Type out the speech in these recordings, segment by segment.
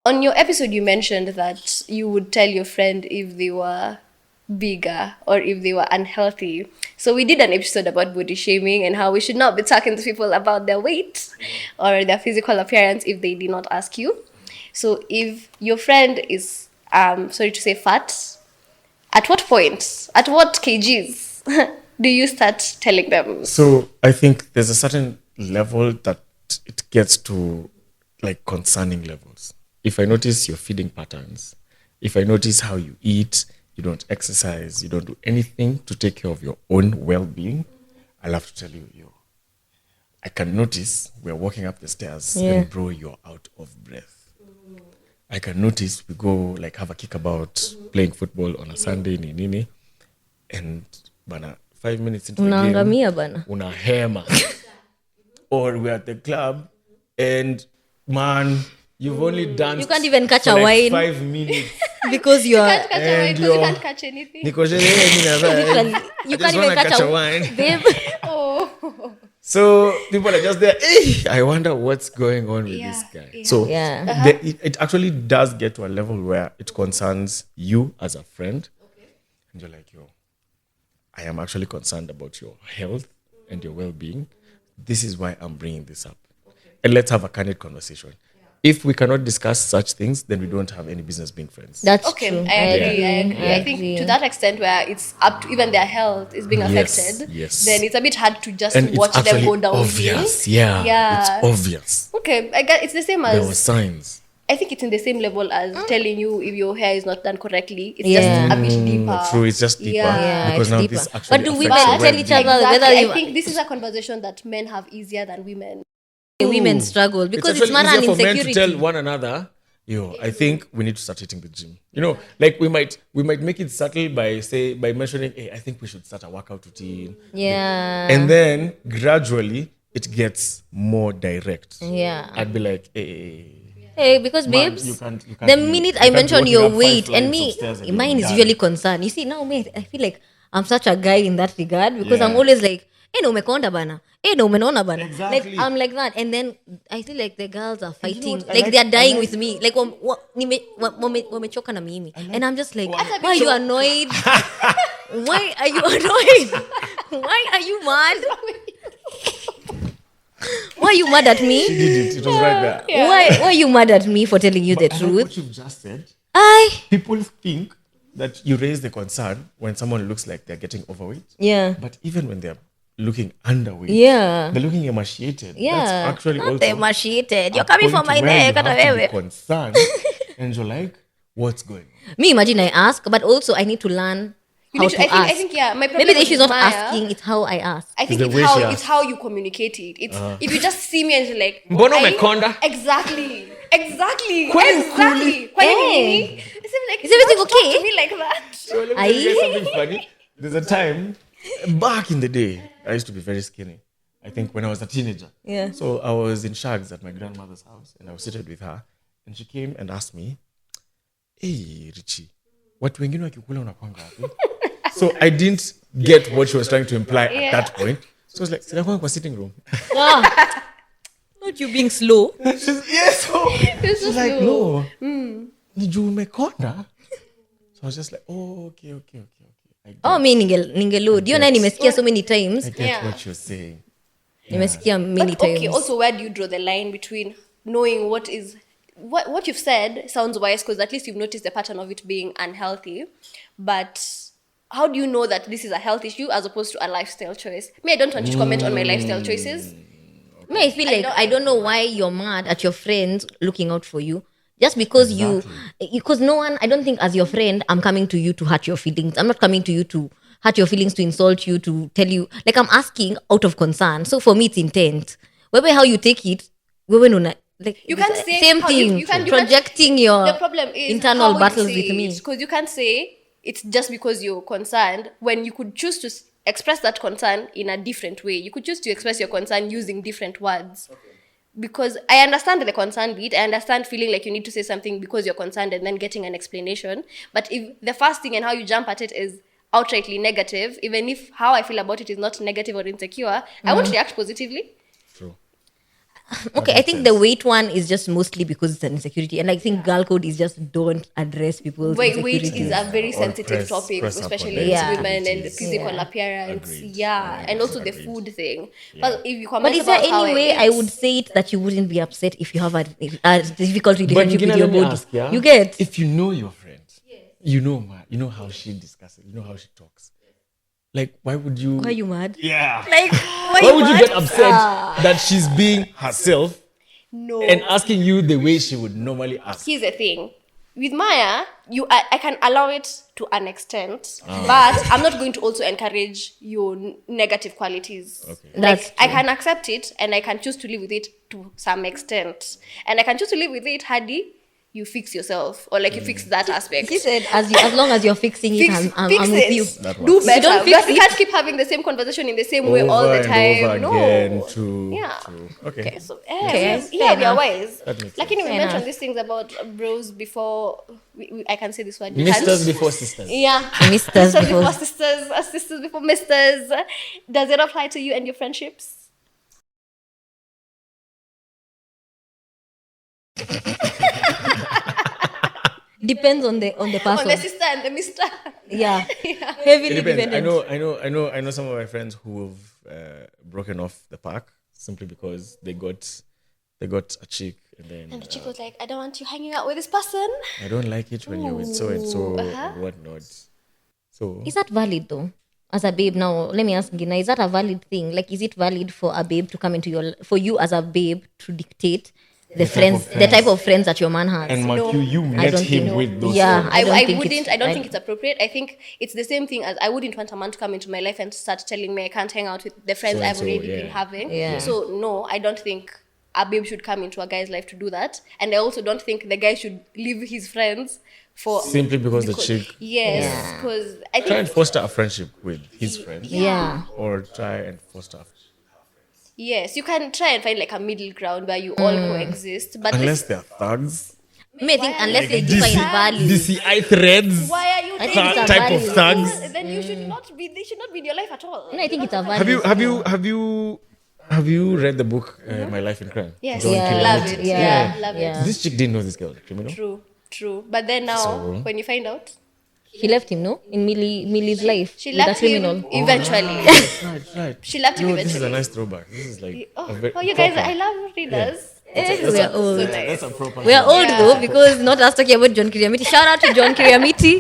On your episode, you mentioned that you would tell your friend if they were bigger or if they were unhealthy. So we did an episode about body shaming and how we should not be talking to people about their weight or their physical appearance if they did not ask you. So if your friend is, sorry to say, fat, at what point, at what kgs do you start telling them? So I think there's a certain level that it gets to, like, concerning levels. If I notice your feeding patterns, if I notice how you eat, you don't exercise, you don't do anything to take care of your own well-being, I'll have to tell you, I can notice we're walking up the stairs and bro, you're out of breath. I can notice we go like have a kick about playing football on a Sunday, nini, and bana 5 minutes into the game, una hema. Or we're at the club and man, you've only danced. You can't even catch a like wine 5 minutes. Because you are. You can't catch a wine because you can't catch anything. You can't even catch a wine, babe. Oh. So people are just there. Hey, I wonder what's going on with this guy. Yeah. So it actually does get to a level where it concerns you as a friend. Okay. And you're like, I am actually concerned about your health and your well-being. This is why I'm bringing this up. Okay. And let's have a candid conversation. If we cannot discuss such things, then we don't have any business being friends. That's okay, true. I agree. I think to that extent where it's up to even their health is being affected, then it's a bit hard to just watch them go down. Obvious. Yeah. It's obvious. Okay, I guess it's the same as... There were signs. I think it's in the same level as telling you if your hair is not done correctly. It's just a bit deeper. True, it's just deeper. Yeah, because now deeper. this actually But do affects women your tell each other well-being. whether I think this is a conversation that men have easier than women. Women struggle because it's not an easier for men insecurity. to tell one another, I think we need to start hitting the gym. Like we might make it subtle by mentioning, hey, I think we should start a workout routine. Yeah. And then gradually it gets more direct. Yeah. I'd be like, hey, because man, babes, you can't the minute I mention your weight, and mine is done. usually concerned. You see, now I feel like I'm such a guy in that regard because I'm always like, no umekonda bana. No umenona bana. Exactly. Like I'm like that, and then I feel like the girls are fighting, like they're dying with me. Like wamechoka na mimi, and I'm just like, why are you annoyed? Why are you annoyed? Why are you mad? Why are you mad at me? She did it. It was right there. Yeah. Why are you mad at me for telling you the truth? What you've just said, people think that you raise the concern when someone looks like they're getting overweight. Yeah. But even when they're looking underweight, they're looking emaciated. Yeah. That's actually not also emaciated. You're coming for my neck. You have to be concerned. And you're like, what's going on? Me, imagine I ask, but also I need to learn how to ask. I think, my problem maybe the issue is not Maya, asking, it's how I ask. I think it's how you communicate it. It's if you just see me and you're like, Mbono umekonda? Exactly. Hey. Is everything okay? Talk to me like that. So let me tell you guys something funny. There's a time back in the day, I used to be very skinny. I think when I was a teenager. Yeah. So I was in Shags at my grandmother's house and I was seated with her and she came and asked me, hey, Richie, watu wengine wakikula unakwanga wapi? So I didn't get what she was trying to imply at that point. So I was like, sinakwanga kwa sitting room. Not you being slow. She's like, no. Niju umekonda? So I was just like, oh, okay. Me ningelo. Do you know nimesikia so many times? I get what you're saying. Nimesikia many times. Okay, also where do you draw the line between knowing what you've said sounds wise because at least you've noticed the pattern of it being unhealthy, but how do you know that this is a health issue as opposed to a lifestyle choice? I don't want you to comment on my lifestyle choices. I feel like I don't know why you're mad at your friends looking out for you. Just because because no one, I don't think as your friend, I'm coming to you to hurt your feelings. I'm not coming to you to hurt your feelings, to insult you, to tell you. Like I'm asking out of concern. So for me, it's intent. Whether how you take it, like you can't say same thing. You projecting your the problem is internal battles with me. Because you can't say it's just because you're concerned when you could choose to express that concern in a different way. You could choose to express your concern using different words. Okay. Because I understand the concern bit. I understand feeling like you need to say something because you're concerned and then getting an explanation. But if the first thing and how you jump at it is outrightly negative, even if how I feel about it is not negative or insecure, I won't react positively. True. Okay, I think the weight one is just mostly because it's an insecurity, and I think girl code is just don't address people's Weight insecurities. is a very Or sensitive press topic, up on especially their with Yeah. women and insecurities. physical Yeah. appearance. Agreed. Yeah, and also the Agreed. food thing. But if you But comment is there about how any way I would say it that you wouldn't be upset if you have a difficult But relationship Gina, with your let me body? ask, yeah? You get? If you know your friend, you know how she discusses, you know how she talks. Like, why would you? Why are you mad? Yeah. Like, Why would you get upset that she's being herself no. and asking you the way she would normally ask? Here's the thing. With Maya, I can allow it to an extent, but I'm not going to also encourage your negative qualities. Okay. That's I can accept it and I can choose to live with it to some extent. And I can choose to live with it, Hadi, you fix yourself or like you fix that aspect. She said, as long as you're fixing it, I'm fix with it. you. That Do works. better. don't We fix can't keep having the same conversation in the same way all the Over time. and over again. No. True. Yeah. True. Okay. Okay, so Okay, we are enough. wise. That makes Like sense. we Fair mentioned enough. these things about bros before. I can say this word. Misters before sisters. Yeah. Misters before before- sisters, sisters before misters. Does it apply to you and your friendships? Depends on the On person. the sister and the mister. Yeah. It Heavily depends. dependent. I know some of my friends who have broken off the pack simply because they got a chick and then And the chick was like, I don't want you hanging out with this person. I don't like it when you're with so and so Uh-huh. and whatnot. So Is that valid though? As a babe, now let me ask Gina, is that a valid thing? Like, is it valid for a babe to come into for you as a babe to dictate the type of friends that your man has? and Mark, No. you I met don't him think- with those Yeah, friends. I don't think wouldn't. it's- I don't I- think it's appropriate. I think it's the same thing as I wouldn't want a man to come into my life and start telling me I can't hang out with the friends So and I've so, already yeah. been having. Yeah. So no, I don't think a babe should come into a guy's life to do that. And I also don't think the guy should leave his friends for Simply because the chick. Yes, because I Try and think foster a friendship with his friends. Yeah. Or try and foster yes, you can try and find like a middle ground where you all coexist. But unless this, they're thugs. I think unless they Like define DC values. DCI threads. why are you I think taking it's a Type of value. thugs. then you should not be. They should not be in your life at all. No, I think it's a value. Have you read the book My Life in Crime? Yes, John Yeah. Killian love Whitty? it. Yeah. Yeah, love Yeah. it. This chick didn't know this girl was a criminal. True. But then now, So- when you find out, He left him, no? In Millie's life. she with a left him criminal. eventually. Right. She left him No, this is a eventually. nice throwback. This is like Oh, a very you guys, proper. I love readers. We are old. So nice. That's a proper. We are old Yeah. though, because not us talking about John Kiriamiti. Shout out to John Kiriamiti.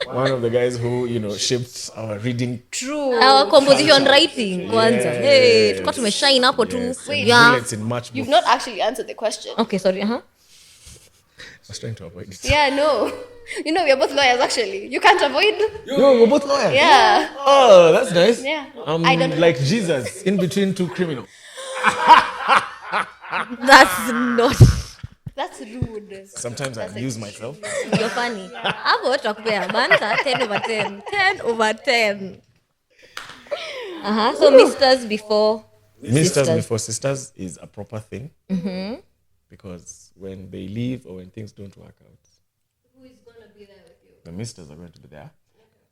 One of the guys who shaped our reading. True. Our composition writing kwanza. Yes. Hey, tulikuwa tumeshine hapo tu. Yes, Wait. Yeah. bullets in match You've books. not actually answered the question. Okay, sorry. I was trying to avoid it. Yeah, no. You know, we are both lawyers actually. You can't avoid. Yo, we're both lawyers. Yeah. Oh, that's nice. Yeah. I'm I don't- like Jesus in between two criminals. That's not. That's rude. Sometimes I abuse myself. You're funny. Hapo tutakupea banter 10 over 10. 10 over 10. So misters before Misters sisters. before sisters is a proper thing. Because when they leave or when things don't work out, who is going to be there with you? The misters are going to be there.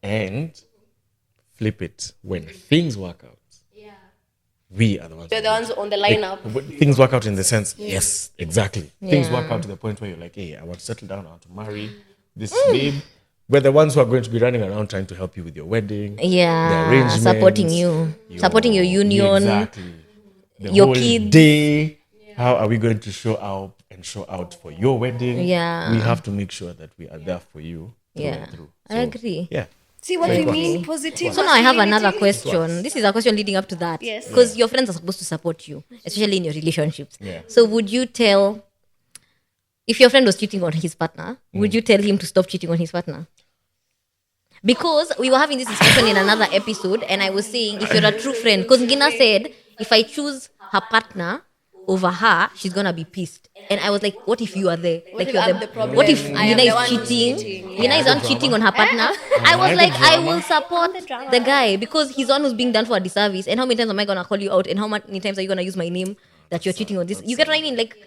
And flip it. When things work out, we are the ones. They're the ones on the lineup. But things work out in the sense, yes, exactly. Things Yeah. work out to the point where you're like, hey, I want to settle down, I want to marry this babe. We're the ones who are going to be running around trying to help you with your wedding. the Yeah, arrangements, supporting you. Supporting your union. Exactly. The your whole kids. day. How are we going to show out for your wedding? Yeah. We have to make sure that we are there for you through Yeah. and through. I agree. Yeah. See what we Okay. mean? Positive. So now I have another masculinity. question. This is a question leading up to that. Yes. Because your friends are supposed to support you, especially in your relationships. Yeah. So would you tell, if your friend was cheating on his partner, would you tell him to stop cheating on his partner? Because we were having this discussion in another episode, and I was saying, if you're a true friend, because Ngina said, if I choose her partner over her, she's gonna be pissed. And I was like, what if you are there? Like if you're I'm the problem? what if I am Ngina the one is who's cheating? cheating, Ngina is on cheating on her partner. I was like, I will support the guy because he's the one who's being done for a disservice. And how many times am I gonna call you out? And how many times are you gonna use my name that you're cheating on this? You get what I mean? Like,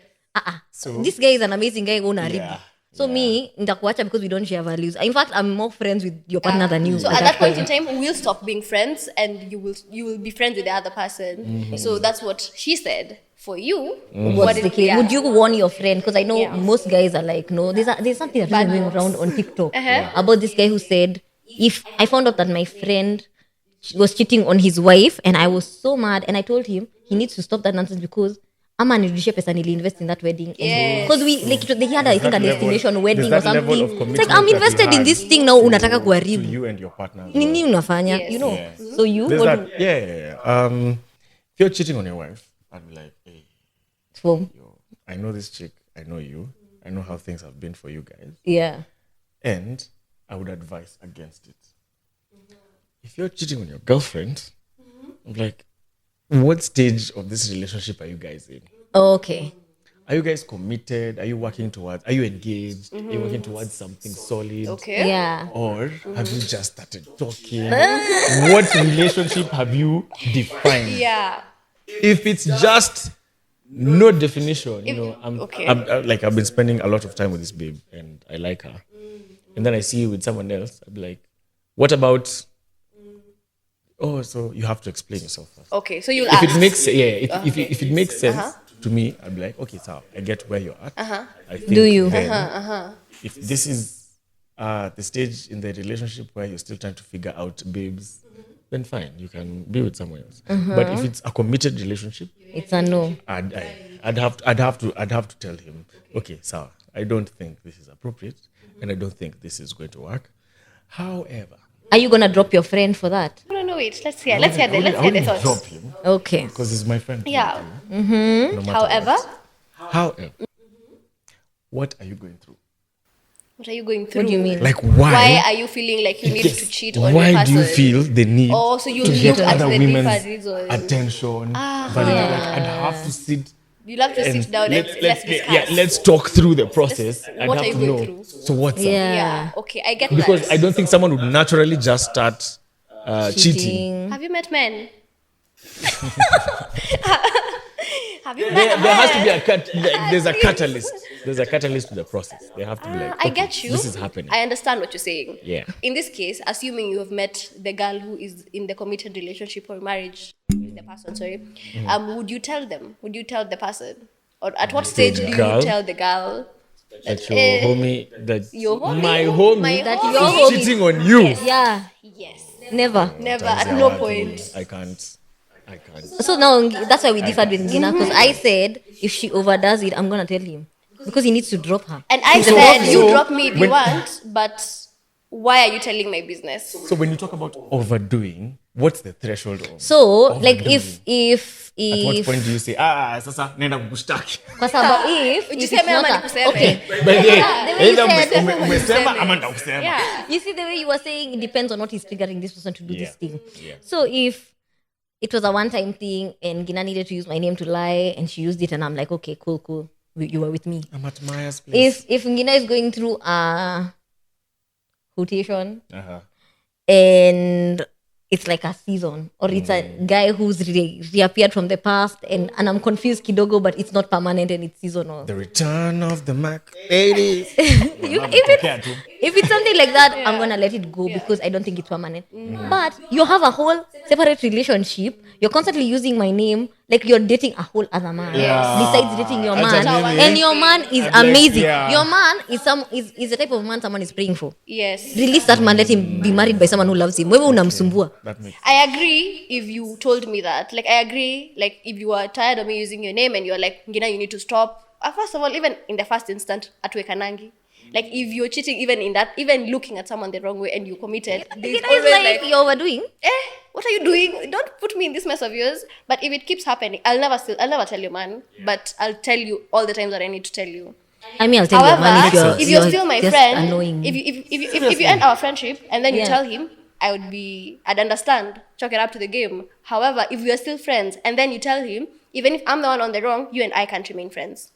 this guy is an amazing guy. Yeah. So me, ndakuacha because we don't share values. In fact, I'm more friends with your partner than you. So at that point in time, we'll stop being friends, and you will be friends with the other person. So that's what she said. for you, What's the case? Would you warn your friend? Because I know most guys are like, no, there's something that's been going around on TikTok about this guy who said, if I found out that my friend was cheating on his wife and I was so mad and I told him he needs to stop that nonsense because ama nirudishe pesa niliinvest in that wedding. Because we like they had I think a destination wedding or something. It's like I'm invested in this thing now unataka to kuharibu. you and your partner. Nini unafanya? You know. So you There's what that, if you're cheating on your wife, I'd be like, hey, from I know this chick, I know you, I know how things have been for you guys. yeah. And I would advise against it. If you're cheating on your girlfriend, I'm like, what stage of this relationship are you guys in? Okay. Are you guys committed? Are you working towards, are you engaged? Are you working towards something solid? Okay. Yeah. Or have you just started talking? What relationship have you defined? Yeah. If it's just no definition, I've been spending a lot of time with this babe and I like her. And then I see you with someone else, I'll be like, what about, oh, so you have to explain yourself first. Okay, so you'll If ask. it makes, if it makes sense to me, I'll be like, okay, so I get where you're at. I think Do you? then, if this is the stage in the relationship where you're still trying to figure out babes, then fine, you can be with someone else. But if it's a committed relationship, It's a no. I'd have to tell him, okay, so I don't think this is appropriate, and I don't think this is going to work. However, Are you gonna drop your friend for that? No, wait. Let's hear the thoughts. drop him Okay. because he's my friend. Yeah. No matter However, However, what are you going through? what are you going through? What do you mean? Like Why are you feeling like you need Yes. to cheat on Why your person? do you feel the need Oh, so you to look get at other the women's different reasons. attention? Validate? Like I'd have to sit. You'll have to and sit down and let's discuss. let's talk through the process. I'd what have are to you know. going through? So what's up? Yeah. Okay, I get Because that. I don't think someone would naturally just start cheating. Have you met men? Have you met There has to be men? there's a catalyst. There's a catalyst to the process. They have to be like, I okay, get you. This is happening. I understand what you're saying. Yeah. In this case, assuming you have met the girl who is in the committed relationship or marriage, the person, sorry, would you tell them? Would you tell the person? Or at what stage do you girl? tell the girl? That your homie, that Your homie? my homie, My That homie. your is homie- cheating on you. Yeah. Yes. Never. Never, That's at no how point. I can't. So now that's why we differed with Gina because I said if she overdoes it, I'm gonna tell him because he needs to drop her. And I He's a said, love you you. drop me if you want, but why are you telling my business? So when you talk about overdoing, what's the threshold of? So like Overdoing. if At what point do you say, sasa nenda kukushtaki? kwa sababu if it's Ujiseme ama not a, nikuseme. okay. But yeah, the way you either said- umesema ama ndakusema. Yeah. You see the way you were saying it depends on what is triggering this person to do this thing. Yeah. So if it was a one-time thing and Gina needed to use my name to lie and she used it and I'm like, okay, cool. You were with me. I'm at Maya's place. If Gina is going through a quotation Uh-huh. and it's like a season or it's a guy who's reappeared from the past and I'm confused kidogo but it's not permanent and it's seasonal. The return of the Mac 80s. If it's something like that, I'm gonna let it go because I don't think it's permanent. But you have a whole separate relationship. You're constantly using my name, like you're dating a whole other man besides dating your Acha man, mimi. and your man is I'm like, amazing. yeah. Your man is the type of man someone is praying for. Yes. Release that man, let him be married by someone who loves him. Wewe unamsumbua. That makes I agree if you told me that. Like, I agree, like, if you are tired of me using your name and you're like, Gina, you need to stop. First of all, even in the first instant, atwekanangi. Like, if you're cheating even in that, even looking at someone the wrong way and you committed, there's Gina always is like, you're overdoing. what are you doing? Don't put me in this mess of yours. But if it keeps happening, I'll never tell you, man. But I'll tell you all the times that I need to tell you. I mean, I'll tell you, man, However, if you're still my just friend, annoying. if you end our friendship and then you Yeah. tell him, I'd understand, chalk it up to the game. However, if we are still friends and then you tell him, even if I'm the one on the wrong, you and I can't remain friends.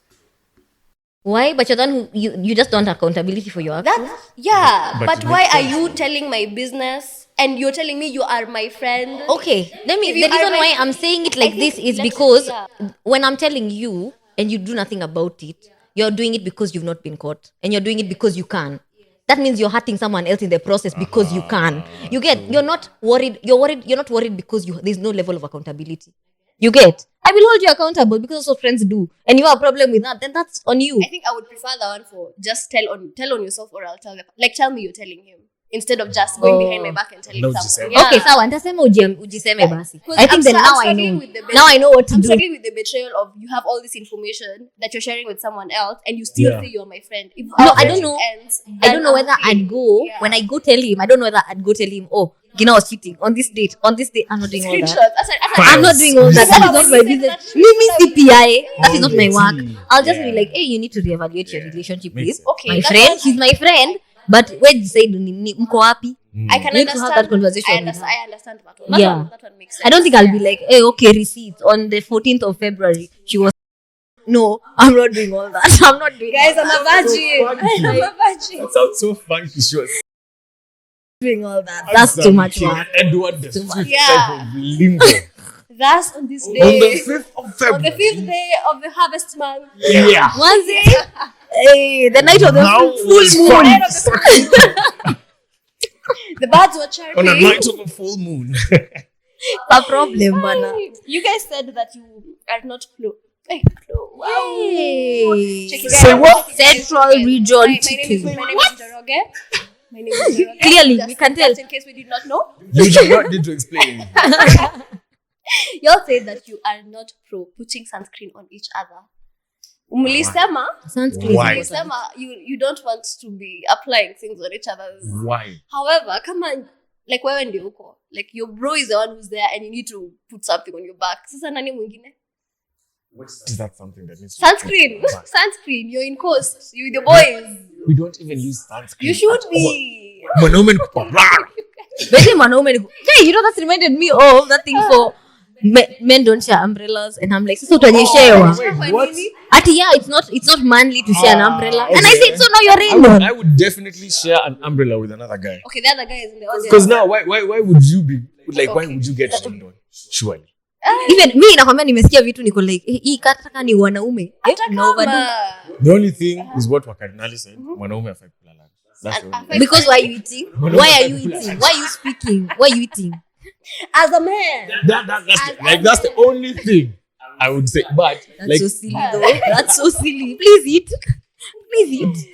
Why? But you're done. You just don't have accountability for your actions. But But it why makes are sense, you telling my business and you're telling me you are my friend? Okay, let me. If The you are reason my- why I'm saying it I like think this is let's- because yeah. when I'm telling you and you do nothing about it, you're doing it because you've not been caught, and you're doing it because you can. That means you're hurting someone else in the process because you can. You're not worried. You're not worried because there's no level of accountability. You get? I will hold you accountable because that's what friends do. And you have a problem with that, then that's on you. I think I would prefer the one for just tell on yourself, or I'll tell tell me you're telling him instead of just going behind my back and telling someone. Okay, sawa, nitasema ujiseme basi. I think then now I know. Now I know what to do. I'm struggling with the betrayal of you have all this information that you're sharing with someone else and you still say you're my friend. If I don't know. I don't know whether I'd go when I go tell him. I don't know whether I'd go tell him, oh, Gina was cheating on this date. I'm not doing all that. I'm not doing all that. That is not my business. Mimi CPI. That is not my work. I'll just be like, hey, you need to reevaluate your relationship, please. Okay, my friend, he's my friend. But when you say mko wapi? I can need to have that conversation. I understand that one. That one makes sense. I don't think I'll be like, hey, okay, receipts on the 14th of February. She was. No, I'm not doing all that. I'm not doing. Guys, I'm a virgin. I'm a virgin. That sounds so funky. She was doing all that. That's too much work. Edward the Swift Yeah. type of limbo. That's on this day. On the 5th of February. On the 5th day of the harvest month. Yeah. Was it? Hey, the night of the full moon. The birds were chirping. On a night of a full moon. A problem, Bana. You guys said that you are not Wow. Hey. Check it Say out. what? Central region My name is chicken. Joroge. My name is Joroge. Clearly, Just- we can tell. Just in case we did not know. You do not need to explain. Y'all say that you are not pro putting sunscreen on each other. Mlisema, Sunscreen. Why? mlisema you don't want to be applying things on each other's. Why? However, come on, like wewe ndio uko. Like your bro is the one who's there and you need to put something on your back. Sasa nani mwingine? Is that something that needs to Sunscreen. Sunscreen. You're in coast. You with your boys. We don't even use sunscreen. You should be. Mwanaume ni kupambana. Hey, you know, that's reminded me of that thing for men don't share umbrellas, and I'm like, so utanyeshewa. Wait, what? Yeah, it's not manly to share an umbrella. Okay. And I said, so now you're rainbow. I would definitely share an umbrella with another guy. Okay, the other guy is in the audience. Because now, why would you be like? Why would you get rained on? Surely. Even me nakwambia nimesikia vitu niko like hii kata ni wanaume. The only thing is what Wakardinali said. Mwanaume afai kulala. That's the only thing. Because why are you eating? Why are you eating? Why are you speaking? Why are you eating? As a man. That's the only thing I would say. But That's like, so silly though. That's so silly. Please eat. Please eat.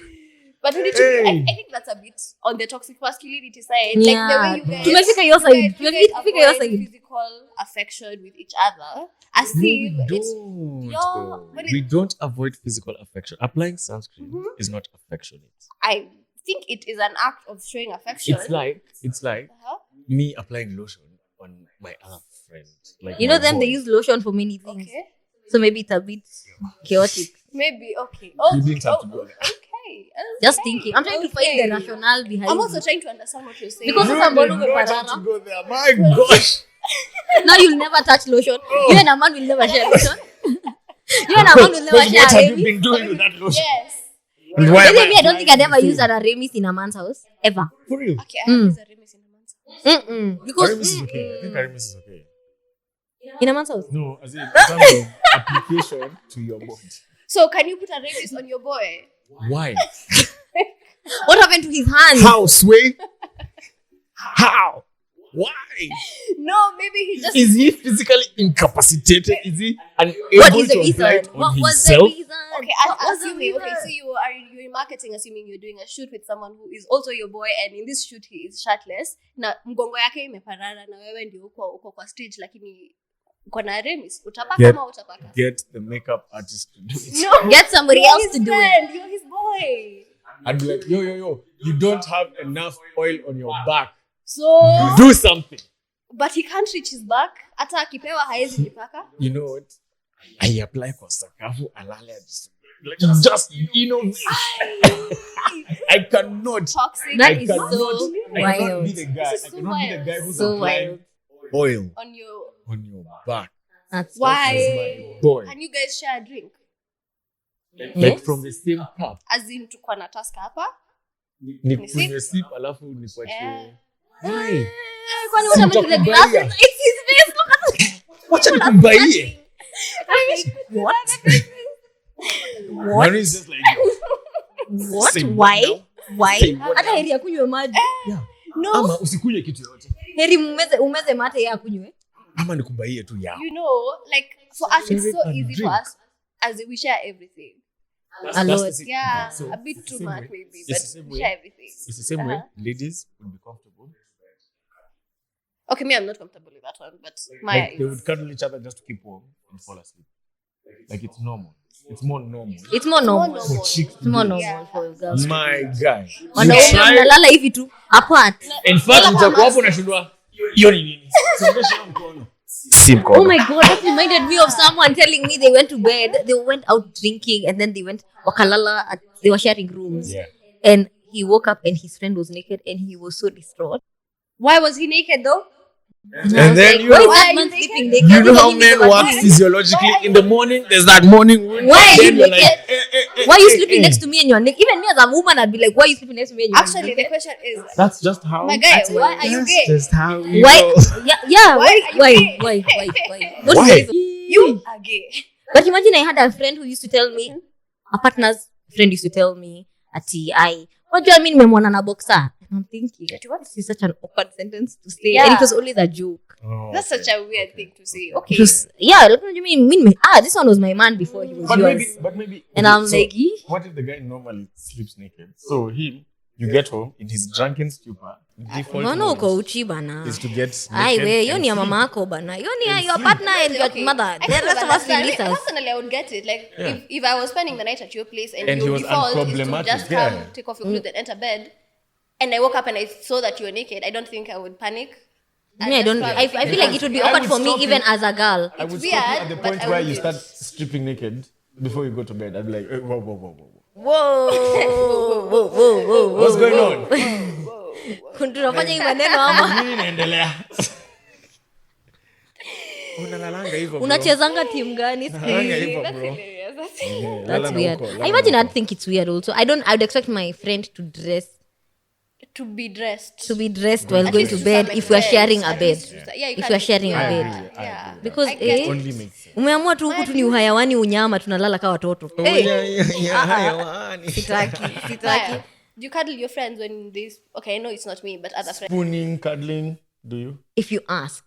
But we need to be, I think that's a bit on the toxic masculinity side. Yeah. Like the way you guys Tumefika your side. Tumefika your avoid side. physical affection with each other. As if it's we don't avoid physical affection. Applying sunscreen is not affectionate. I think it is an act of showing affection. It's like me applying lotion on my other friend. Like You know my them, boy. they use lotion for many things. Okay. So maybe it's a bit chaotic. Maybe okay. You didn't have to go there. Okay. Just thinking. I'm trying to find the rationale behind I'm also it. trying to understand what you're saying. Because You some did bolo not have meparara. to go there. My gosh. Now you'll never touch lotion. You and a man will never share lotion. You and a man will never What share have you Remis. been doing with that lotion? Yes. And why am Maybe I don't think I'd ever used a Remis in a man's house. Ever. For real? Okay, I have a Remis in a man's house. Because Aramis is okay. I think Aramis is okay. in a man's house. No, as in terms of application to your body. So can you put a Remis on your boy? Why? What happened to his hands? How, Sway? How? Why? No, maybe he just Is he physically incapacitated? Is he unable What is the to apply it reason? on What was the himself? reason? okay. What was the Assuming okay, reason? so you're in marketing, assuming you're doing a shoot with someone who is also your boy, and in this shoot he is shirtless. Na mgongo yake imeparara na wewe ndio uko kwa stage, lakini uko na Remis. Utapaka ama utapaka? Get the makeup artist to do it. No, Get somebody you're else his to do it. friend, you're his boy. I'd be like, yo, you don't have enough oil on your back. So, Do something. but he can't reach his back. Hata akipewa haezi jipaka. You know what? I apply for sakafu alale just I cannot. Toxic. That I is cannot. so I cannot wild. be the guy. This is I so cannot be the wild. guy who's So applying oil On your on your back. That's why? My boy. Can you guys share a drink? Like Yes. from the same cup. As in tuko na taska hapa. Nikunywe sip alafu nikuachie. Why? Kwani what happened to the glass? Sitakubaia. It's his face. Look at it. Wacha nikubaie. What? Manu is just like, What? Say what Why? now? Why? Say what Hata now? heri akunywe maji. No. ama usikunywe kitu yote. Heri umeze mate yeye akunywe. ama nikubaie tu yao. You know, like for us, it's so Share easy and for drink. us as we share everything. A lot. Yeah, So a bit it's too the same much way. maybe, It's but the same we way. share everything. It's the same way ladies would be comfortable. Okay, me, I'm not comfortable with that one, but Maya Like they would cuddle each other just to keep warm and fall asleep. Like it's normal. It's more normal. It's more normal. For chicks to It's more do. normal for girls. My guy. Wanaume mnalala hivi tu apart. In fact, nitakuwa hapo nashindwa. Hiyo ni nini? Sindosha mkono. Si Oh mkono. my god, that reminded me of someone telling me they went to bed, they went out drinking, and then they went wakalala. They were sharing rooms, Yeah. and he woke up and his friend was naked, and he was so distraught. Why was he naked though? And then you Why is know, that are man you naked? sleeping naked? you know Even how him men is work overdoing. physiologically. In the morning, there's that morning wound. Why are Then you you're naked? like, Why are you sleeping next to me and you're naked? Even me as a woman, I'd be like, why are you sleeping next to me and you're Actually, the question is, That's just how. my guy, why are you gay? Just how we Why? go. Yeah. Why are you Why? gay? Why? What Why? is the reason? You are gay. But imagine I had a friend who used to tell me, a partner's friend used to tell me, ati, what do you mean memwana na boxer? And I'm thinking, this is such an awkward sentence to say. Yeah. And it was always a joke. Oh, That's such a weird thing to say. Okay. It was, yeah, like, what do you mean? This one was my man before he was But yours. maybe. And okay, I'm so like, what if the guy normally sleeps naked? So him, you get home in his drunken stupor. Default Mbona mode uko uchi bana? is to get Ai naked we, hiyo and ni ya sleep. mama yako bana. Hiyo ni your partner and your Okay. mother. I The kind of rest of us understand. will listen. Personally, I would get it. Like, Yeah. if I was spending the night at your place and And he your was default is to unproblematic, just yeah. come, take off your clothes and enter bed, and I woke up and I saw that you were naked, I don't think I would panic. Me, I don't. I feel like it would be awkward for me even as a girl. I would It's stop you weird, at the but point I where would you do start it. stripping naked before you go to bed. I'd be like, whoa. Whoa. What's going on? Tunafanya hii maneno ama Nini inaendelea? Unalalanga hivyo bro. unachezanga timu gani? Unalalanga hivyo That's bro. hilarious. That's Lala That's na weird. huko, lala I na imagine huko. I'd think it's weird also. I'd expect my friend to to be dressed. be dressed while At going least to to bed some if we are extent. sharing a At bed. least to- yeah, you If can we are do sharing that. a I bed. agree, I Yeah. agree. Because I get it. Only makes sense. umeamua tu huku tu ni uhayawani unyama tunalala kama watoto. Oh, Hey, yeah, hayawani. sitaki. Maya, do you cuddle your friends when this? Okay, I know it's not me, but other friends. Spooning, cuddling, do you? If you ask.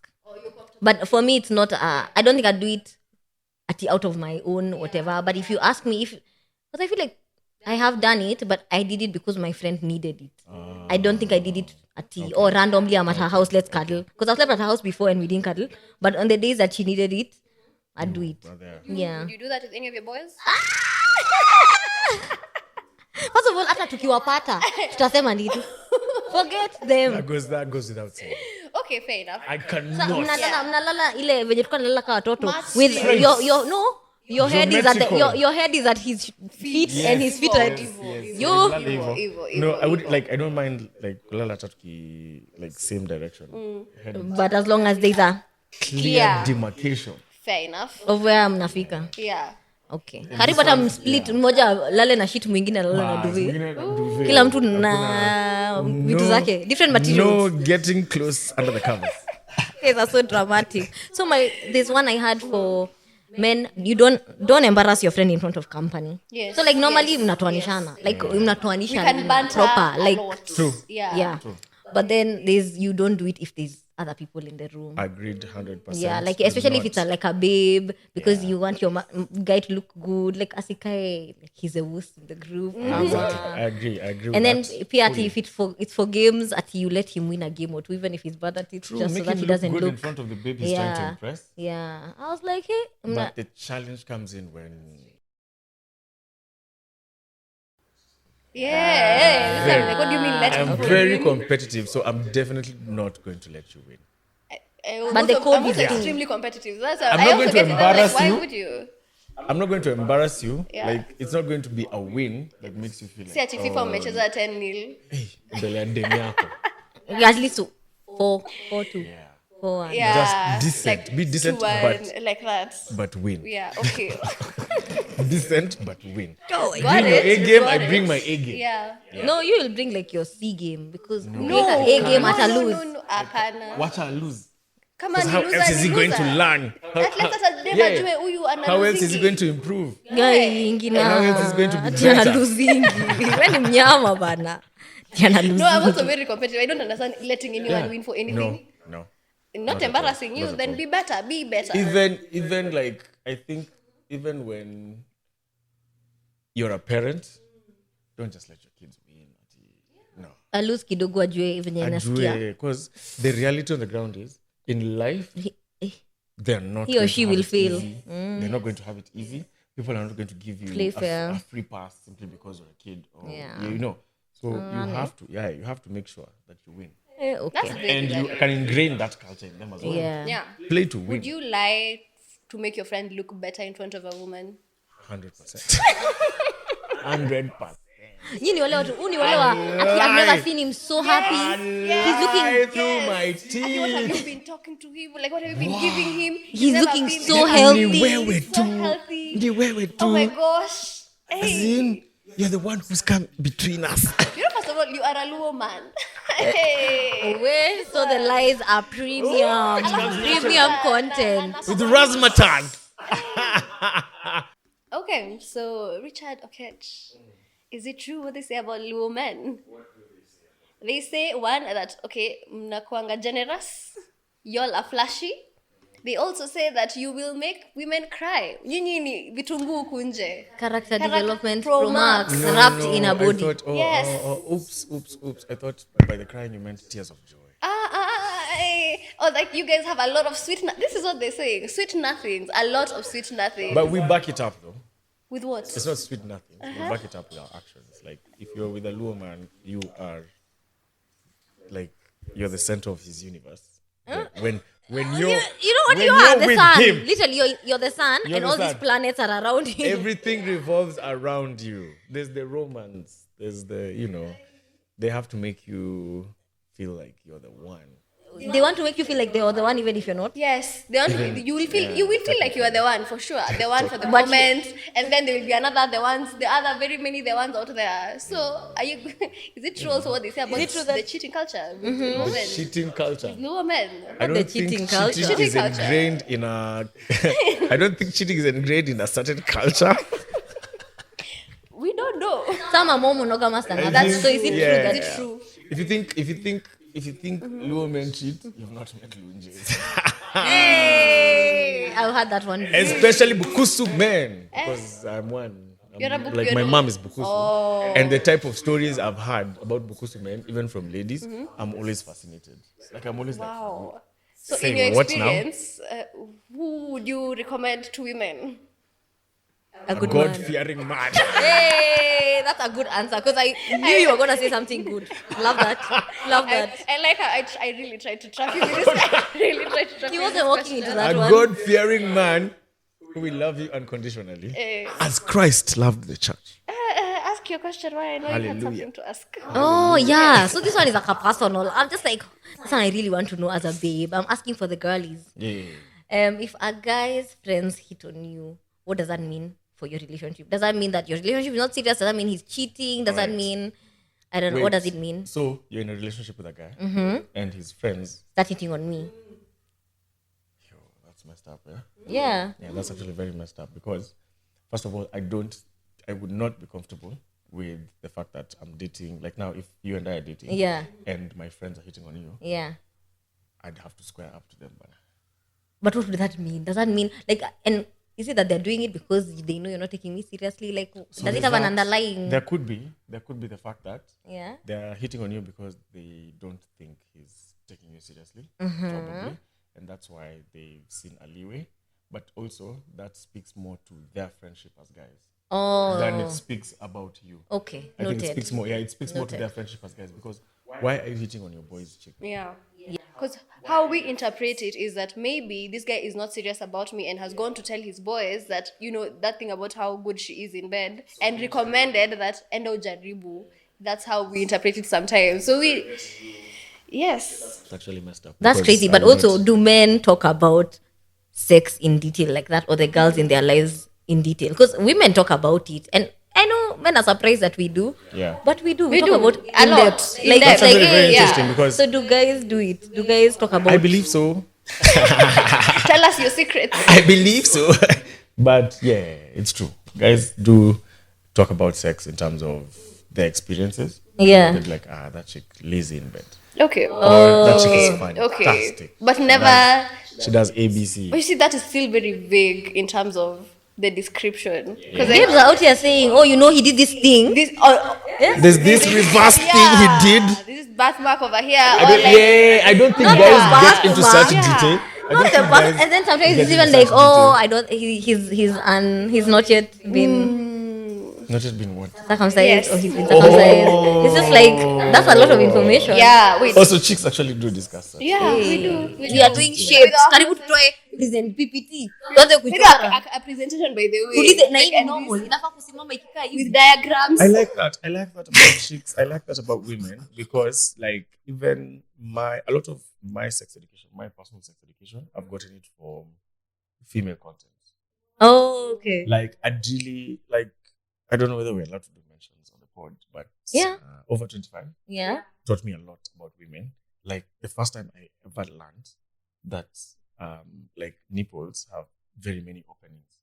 But for me it's not I don't think I'd do it out of my own whatever. But if you ask me because I feel like I have done it, but I did it because my friend needed it. I don't think I did it or randomly I'm at her house, let's cuddle. Because I slept at her house before and we didn't cuddle. But on the days that she needed it, I'd do it. Brother. Yeah. Do you do that with any of your boys? First of all, hata tukiwapata, tutasema nini? Forget them. That goes without saying. Okay, fair enough. I Sa- cannot. mnalala ile venye tulikuwa nalala kama watoto Must with be. your head is at Geometrical. your head is at his feet and his feet are at Evil. you. Evil. No, I would like. I don't mind like kulala tatuki like same direction. Head But as long as there's a clear demarcation. Fair enough. of where mnafika. Yeah. Okay. Karibu hata msplit mmoja lale na shit mwingine alale na duvet. Mwingine duvet. Kila mtu na vitu zake, different materials. No getting close under the covers. These are so dramatic. So there's one I had for men. You don't embarrass your friend in front of company. Yes, So like normally yes, mnatoanishana. Like We mnatoanisha can banter proper. a Like lot. True. Yeah. But then you don't do it if there's other people in the room. Agreed, 100%. Yeah, like especially if it's like a babe, because you want your guy to look good. Like asikae, like he's a wuss in the group. I agree. And then with that pia fully. if it's for games, you let him win a game or two, even if he's bad at it, True, just so make that him he look doesn't good look. in front of the babe he's trying to impress. Yeah. I was like, hey, But the challenge comes in when Yeah. Listen, like, what do you mean let I'm him very win? competitive, so I'm definitely not going to let you win. But the code I'm is also too. extremely competitive. That's I'm I not also going to get it. I'm embarrass like, why you. would you? I'm not going to embarrass you. Yeah. Like it's not going to be a win that makes you feel like See ati FIFA umecheza 10-0. mbele ya demu yako. At least 4-2. 4-1. Yeah. Just decent. Like Be decent, 2-1, like that. but win. Yeah, okay. Decent, but win. Got Bring your A it. game, got I it. bring my A game. Yeah. No, you will bring like your C game because No, A game at a no, lose. no, hapana. Watch her lose. Kama Because ni how loser, else is ni he going to loser. learn? At least hata dem Yeah. ajue huyu ana How else is he losing. going to improve? Guy ingine. How else is going to be Ati ana better? losing. Wewe ni mnyama bana. Ati ana No, I'm losing. also very competitive. I don't understand letting anyone win for anything. No. not at all. embarrassing you, Not at then all. be better. Be better. Even like I think even when you're a parent, don't just let your kids win. No. alus kidogo ajue venye inasikia. Because the reality on the ground is in life they're not He or going she to have will it fail. easy. They're not going to have it easy. People are not going to give Play you fair. a free pass simply because you're a kid or Yeah. you know. So you have to make sure that you win. Okay. That's very And you can ingrain that culture in them as well. Yeah. Play to win. Would you lie to make your friend look better in front of a woman? 100%. 100%. Nyinyi ni wale watu, huu ni wale wa ati I've never seen him so happy. He's looking Right through my Ati, what have you teeth. been talking to him? Like, what have you been giving him? He's never looking been so there. healthy. Niwewe So tu. healthy. Niwewe tu. Oh my gosh. As Hey. in, you're the one who's come between us. You know, first of all, you are a Luo man. Hey. Where? So the lies are premium. Premium content. With the razzmatazz. Okay, so Richard Okech, is it true what they say about Luo men? They say one that okay, mnakuanga generous, y'all are flashy. They also say that you will make women cry. Nyinyi ni vitunguu kunje. Character Character development pro pro max max. wrapped in a I body. thought, Yes. oops. I thought by the crying you meant tears of joy. Oh, like you guys have a lot of sweet. This is what they're saying. Sweet nothings. A lot of sweet nothings. But we back it up though. With what? It's not sweet nothing. We back it up with our actions. Like if you're with a Luo man, you are like you're the center of his universe. Like, when you're You know what when you are? you're The with sun. him, Literally, you're the sun, You're and the all these sun. planets are around you. everything revolves around you. There's the romance. There's the they have to make you feel like you're the one. They want to make you feel like they are the one, even if you're not. Yes, you will feel like you are the one for sure, the one for the But moment, and then there will be another the other very many the ones out there. So are you? Is it true also what they say about the cheating culture? With Luo men? Cheating culture. Luo men. I don't the think cheating culture. cheating is Cheating culture. ingrained in a. I don't think cheating is ingrained in a certain culture. We don't know. Some are more monogamous than others. That's So is it Yeah. true? Is it true? If you think Luo men cheat, you've not met Lunjes. Hey, I've had that one. Especially Bukusu men, because I'm one. You're a Like my mom is Bukusu, and the type of stories I've heard about Bukusu men, even from ladies, I'm always fascinated. Like I'm always Wow. So Say in your what now? experience, who would you recommend to women? A like good a man. God-fearing man. Hey, that's a good answer because I knew you were gonna say something good. Love that. Love that. I like how I really tried to trap you with this. I really tried to trap He you with wasn't this walking into question. that A one. God-fearing man who will love you unconditionally, as Christ loved the church. Ask your question. Why I know you had Hallelujah. something to ask. Oh yeah. So this one is like a personal. I'm just like this one I really want to know as a babe. I'm asking for the girlies. Yeah. If a guy's friends hit on you, what does that mean for your relationship? Does that mean that your relationship is not serious? Does that mean he's cheating? Does that Right. mean I don't know, what does it mean? So you're in a relationship with a guy, and his friends. Start hitting on me. Yo, that's messed up, yeah. Yeah. Yeah, that's actually very messed up because, first of all, I would not be comfortable with the fact that I'm dating. Like now, if you and I are dating, Yeah. and my friends are hitting on you, Yeah. I'd have to square up to them. But what does that mean? Does that mean like and is it that they're doing it because they know you're not taking me seriously? Like So does it there's have an that. underlying There could be the fact that yeah? they're hitting on you because they don't think he's taking you seriously, probably, and that's why they've seen a leeway. But also, that speaks more to their friendship as guys than it Oh speaks about you. okay. I think Noted. it speaks more. Yeah, it speaks more to Noted. their friendship as guys because why are you hitting on your boy's chick? Yeah. Because how we interpret it is that maybe this guy is not serious about me and has gone to tell his boys that, that thing about how good she is in bed and recommended that endo jaribu. That's how we interpret it sometimes. So yes. It's actually messed up. That's because crazy. But I'm also, not- do men talk about sex in detail like that, or the girls in their lives in detail? Because women talk about it, and I know men are surprised that we do. Yeah. But we do. We talk do. about A in lot. depth. In Like, depth. That's actually very yeah. interesting because So do guys do it? Do guys talk about? I believe so. Tell us your secrets. I believe so. But yeah, it's true. Guys do talk about sex in terms of their experiences. Yeah. They'd be like, that chick lazy in bed. Okay. Or that chick is Okay. fantastic. But never. She does ABC. But you see, that is still very vague in terms of the description. Because Babes are out here saying, oh, you know, he did this thing. this, There's this reverse thing he did. This is birthmark over here. I don't think Not guys the get into birthmark. such detail. I don't Not the think boss, guys and then sometimes get it's into even like, such oh, detail. I don't. He's not yet been Not just been what? circumcised, Yes. or he's been circumcised. It's just like that's a lot of information. Yeah, wait. Also, chicks actually do discuss that. Yeah, we do. We are doing shapes. Karibu tutoe present PPT. Tuanze Maybe kuchora. a presentation, by the way. Tuulize na hii And ni normal. Inafaa kusimama ikikaa hivi. with diagrams. I like that. I like that about chicks. I like that about women because, like, even a lot of my sex education, my personal sex education, I've gotten it from female content. Oh, okay. Like, I don't know whether we're allowed to do mentions on the pod, but Yeah. over 25 Yeah. taught me a lot about women. Like, the first time I ever learned that, like, nipples have very many openings.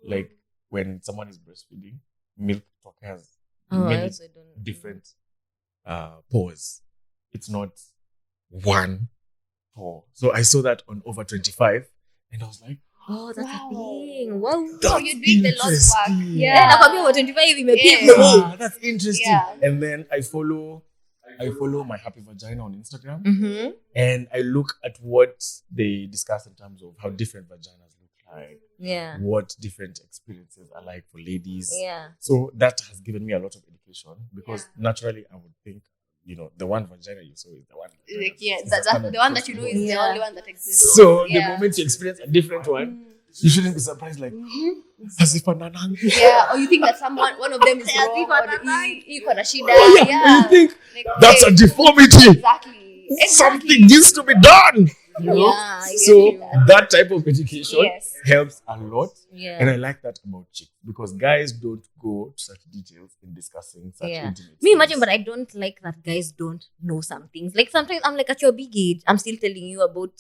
Like, when someone is breastfeeding, milk has Oh, I many also don't. different pores. It's not one pore. So I saw that on over 25, and I was like, Oh, that's Wow. a thing. Wow. Oh, you're doing the Lord's work. interesting. Yeah, nakwambia over 25 imepita. Yeah. That's interesting. Yeah. And then I follow my happy vagina on Instagram, Mm-hmm. and I look at what they discuss in terms of how different vaginas look like, Yeah. what different experiences are like for ladies. Yeah. So that has given me a lot of education because naturally I would think, the one vagina you saw is the one. Like, yeah, It's that's a standard the one that you know is the Yeah. only one that exists. So the Yeah. moment you experience a different one, you shouldn't be surprised, like, as if ananang. Yeah, or you think that one of them is As wrong, if or another- you got a shida. You Yeah, think like, that's okay, a deformity. exactly. Something needs to be done. Yeah, I get So you. that type of education Yes. helps a lot. Yeah. And I like that about chicks because guys don't go to such details in discussing such Yeah. intimate Me imagine, things. but I don't like that guys don't know some things. Like sometimes I'm like at your big age, I'm still telling you about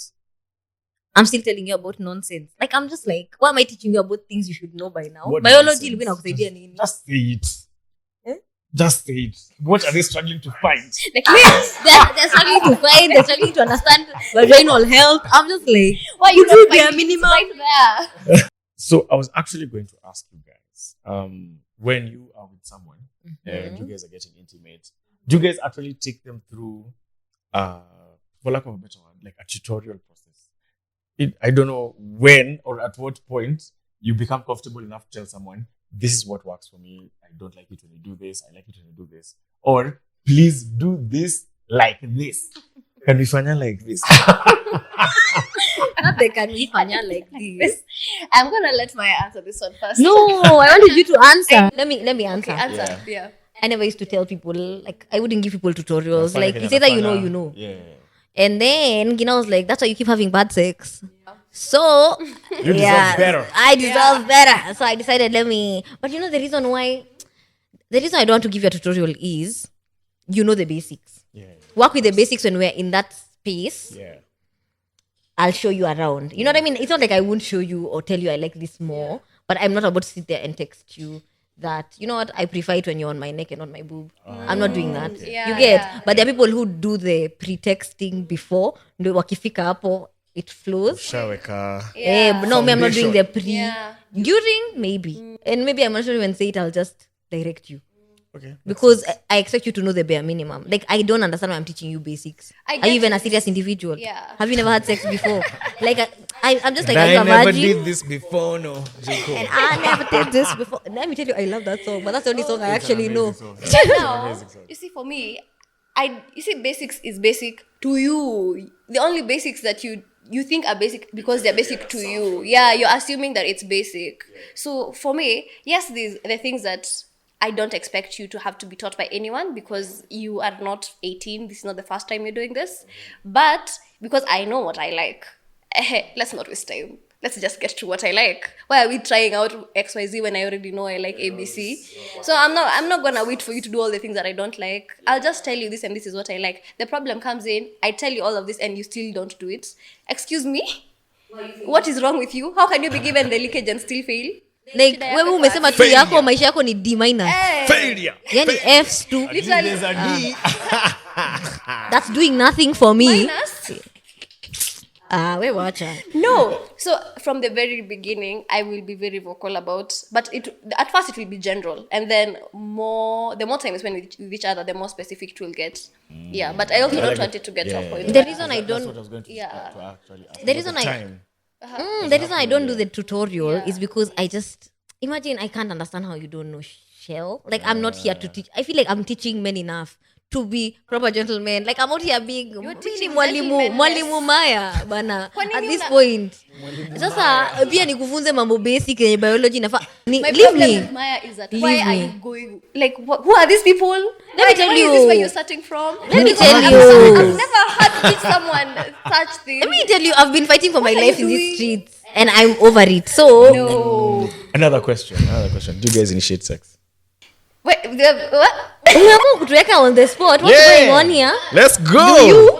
nonsense. Like I'm just like, why am I teaching you about things you should know by now? What Biology nonsense? ilikuwa inakusaidia nini? Just say it. Eh? Just say it. What are they struggling to find? Like, They're struggling to find, they're struggling to understand vaginal health. I'm just like, why you you do not bare finding minimum. right there? So I was actually going to ask you guys, when you are with someone and you guys are getting intimate, do you guys actually take them through, for lack of a better word, like a tutorial process? I don't know when or at what point you become comfortable enough to tell someone, this is what works for me. I don't like it when you do this. I like it when you do this. Or please do this like this. Can we find like this? Not they can we fanya like this. I'm gonna let Maya answer this one first. No, I wanted you to answer. Let me answer. Okay, answer. Yeah. I never used to tell people, like, I wouldn't give people tutorials. Nafanya Like, kenye it's either you nafanya. know. Yeah. And then Gina was like, that's why you keep having bad sex. So, You deserve better. I deserve better. So I decided, but you know, the reason I don't want to give you a tutorial is, you know the basics. Yeah. Work with the basics when we're in that space. Yeah. I'll show you around. You know what I mean? It's not like I won't show you or tell you I like this more, but I'm not about to sit there and text you that, you know what, I prefer it when you're on my neck and on my boob. I'm not doing that. Yeah, You get? yeah. But there are people who do the pre-texting before. Ndio wakifika hapo, it flows. Shaweka. But no, me, I'm not doing the pre. Yeah. During, maybe. And maybe I'm not sure even say it, I'll just direct you. Okay. Because I expect you to know the bare minimum. Like, I don't understand why I'm teaching you basics. I Are get you even it. a serious individual? Yeah. Have you never had sex before? Like, I'm just like, I are you a never virgin? did this before, no. Jacob. And I never did this before. Let me tell you, I love that song, but that's the only song I actually know. But now, you see, for me, basics is basic to you. The only basics that you think are basic because they're basic to you. Yeah, you're assuming that it's basic. So for me, yes, these the things that I don't expect you to have to be taught by anyone because you are not 18. This is not the first time you're doing this. But because I know what I like, let's not waste time. Let's just get to what I like. Why are we trying out XYZ when I already know I like ABC? So I'm not gonna wait for you to do all the things that I don't like. I'll just tell you this and this is what I like. The problem comes in, I tell you all of this and you still don't do it. Excuse me? What is wrong with you? How can you be given the leakage and still fail? like Shida yako wewe iko umesema tu Failure. yako maisha yako ni D-. Failure. Yani F's tu. At least there's a D. That's doing nothing for me. Minus? We wacha. No. So from the very beginning, I will be very vocal about, but at first it will be general, and then the more time we spend with each other, the more specific it will get. Yeah, but I also don't want it to get to a point. The reason I That's what I don't was going to, Yeah. to actually ask. The reason Time. the reason I don't do the tutorial is because I just imagine I can't understand how you don't know shell. Like I'm not here to teach. I feel like I'm teaching men enough to be proper gentlemen. Like I'm out here being teaching mwalimu gentlemen-ness. Maya bana. Kwa nini At this una- point. Sasa pia nikufunze mambo basic yenye biology nafa. My Leave problem me. with Maya is that Leave why are me. you going? Like, who are these people? Let me tell why you. Is this where you're starting from? Let me tell I've you. never had to teach someone such things. Let me tell you, I've been fighting for my are life you in doing? these streets, and I'm over it. So No. Another question. Do you guys initiate sex? Wait, what? umeamua kutuweka on the spot. What's going on here? Let's go. Do you?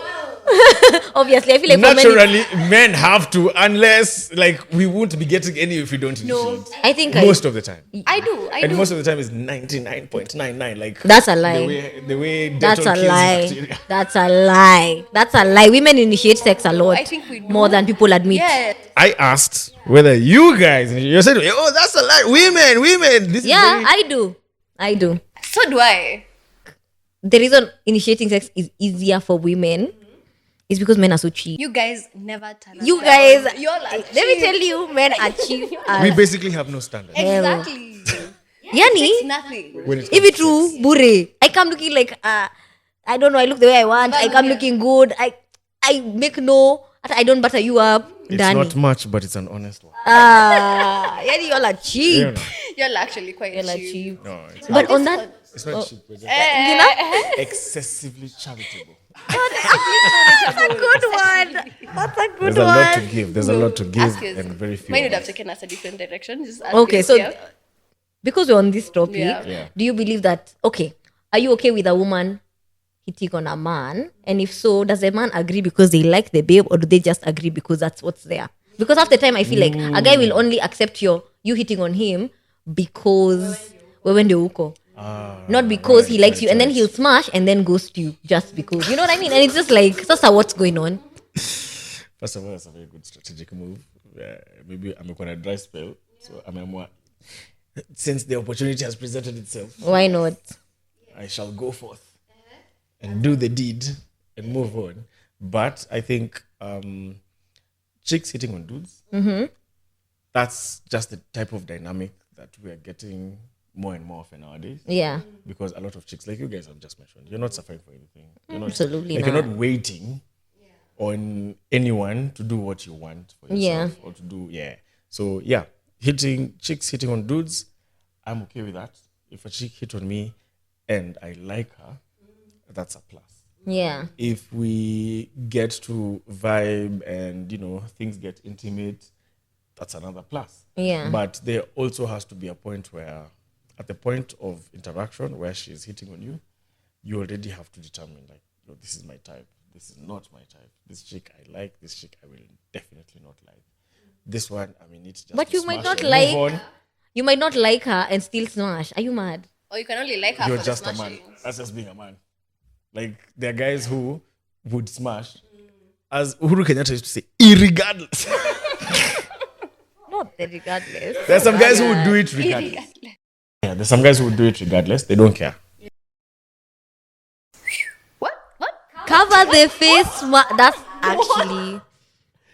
Obviously, I feel like for many, Naturally, men have to, unless like we won't be getting any if we don't initiate. I think Most of the time. I do. And most of the time is 99.99. Like That's a lie. The way That's Dettol a kills lie. bacteria. That's a lie. That's a lie. Women initiate sex a lot. I think we do. More than people admit. Yeah. I asked whether you guys, you said, oh, that's a lie. Women. This Yeah, is I do. So do I. The reason initiating sex is easier for women is because men are so cheap. You guys never turn us You down. guys, You're like, let me tell you, men are cheap. we basically have no standard. exactly. Yani, It's nothing. When it if comes it's to true, sex. bure. I come looking like I don't know. I look the way I want. I come Yeah. looking good. I make no. I don't butter you up. It's Danny. not much, but it's an honest one. Yani you all are cheap. You know. You're actually quite You all are cheap. cheap. No, it's But on that, it's not cheap. We're just you know, excessively charitable. that's a good one. That's a good There's a lot to one. give. There's a lot to give, Ask yours. and very few. Mine of would have us. taken us a different direction. Just ask Okay, yours, so yeah. because we're on this topic, Yeah. do you believe that? Okay, are you okay with a woman hitting on a man? And if so, does the man agree because they like the babe, or do they just agree because that's what's there? Because half the time, I feel like a guy will only accept you hitting on him because wewe ndio uko. Not because he likes you, and then he'll smash and then ghost you just because. You know what I mean? And it's just like, Sasa, what's going on? First of all, it's a very good strategic move. Maybe I'm on a dry spell, so since the opportunity has presented itself, Why not? I shall go forth and do the deed and move on. But I think chicks hitting on dudes, that's just the type of dynamic that we are getting more and more often nowadays. Yeah, Because a lot of chicks, like you guys have just mentioned, you're not suffering for anything. You're not, Absolutely like, not. You're not waiting on anyone to do what you want for yourself. Yeah. Or to do, So, chicks hitting on dudes, I'm okay with that. If a chick hit on me and I like her, that's a plus. yeah, If we get to vibe and, things get intimate, that's another plus. yeah. But there also has to be a point where, at the point of interaction where she's hitting on you, you already have to determine, like, this is my type, this is not my type. This chick I like, this chick I will definitely not like. This one, I mean, it's just. But to you might smash not and like- move on. You might not like her and still smash. Are you mad? Or you can only like her You're for just the a man. smashing. That's just being a man. Like, there are guys who would smash, as Uhuru Kenyatta used to say, irregardless. Not regardless. There are some guys who would do it regardless. Yeah, there's some guys who would do it regardless. They don't care. What? Cover the face. That's actually.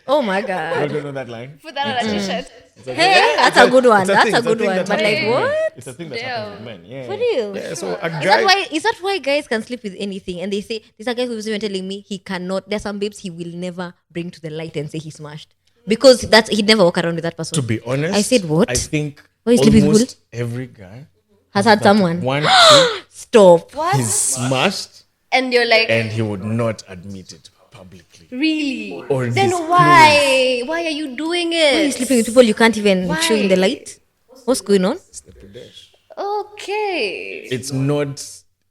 Oh my You god. don't know that line? Put that on a t-shirt. Hey, that's a good one. It's a That's thing, a it's a good thing one. that But happens like with men. what? It's a thing that happens with men. Yeah. For real? Yeah, so a Is guy. that why guys can sleep with anything? And they say there's a guy who's even telling me he cannot. There's some babes he will never bring to the light and say he smashed because he'd never walk around with that person. To be honest, I said what? I think Why is sleeping with almost every guy Has had someone. one chick Stop. What? he's smashed And you're like, and he would not admit it publicly. really? Or Then disclose. why? Why are you doing Are you it? sleeping with people you can't even show in the Why? light? What's going on? It's the Pradesh. Okay. It's not.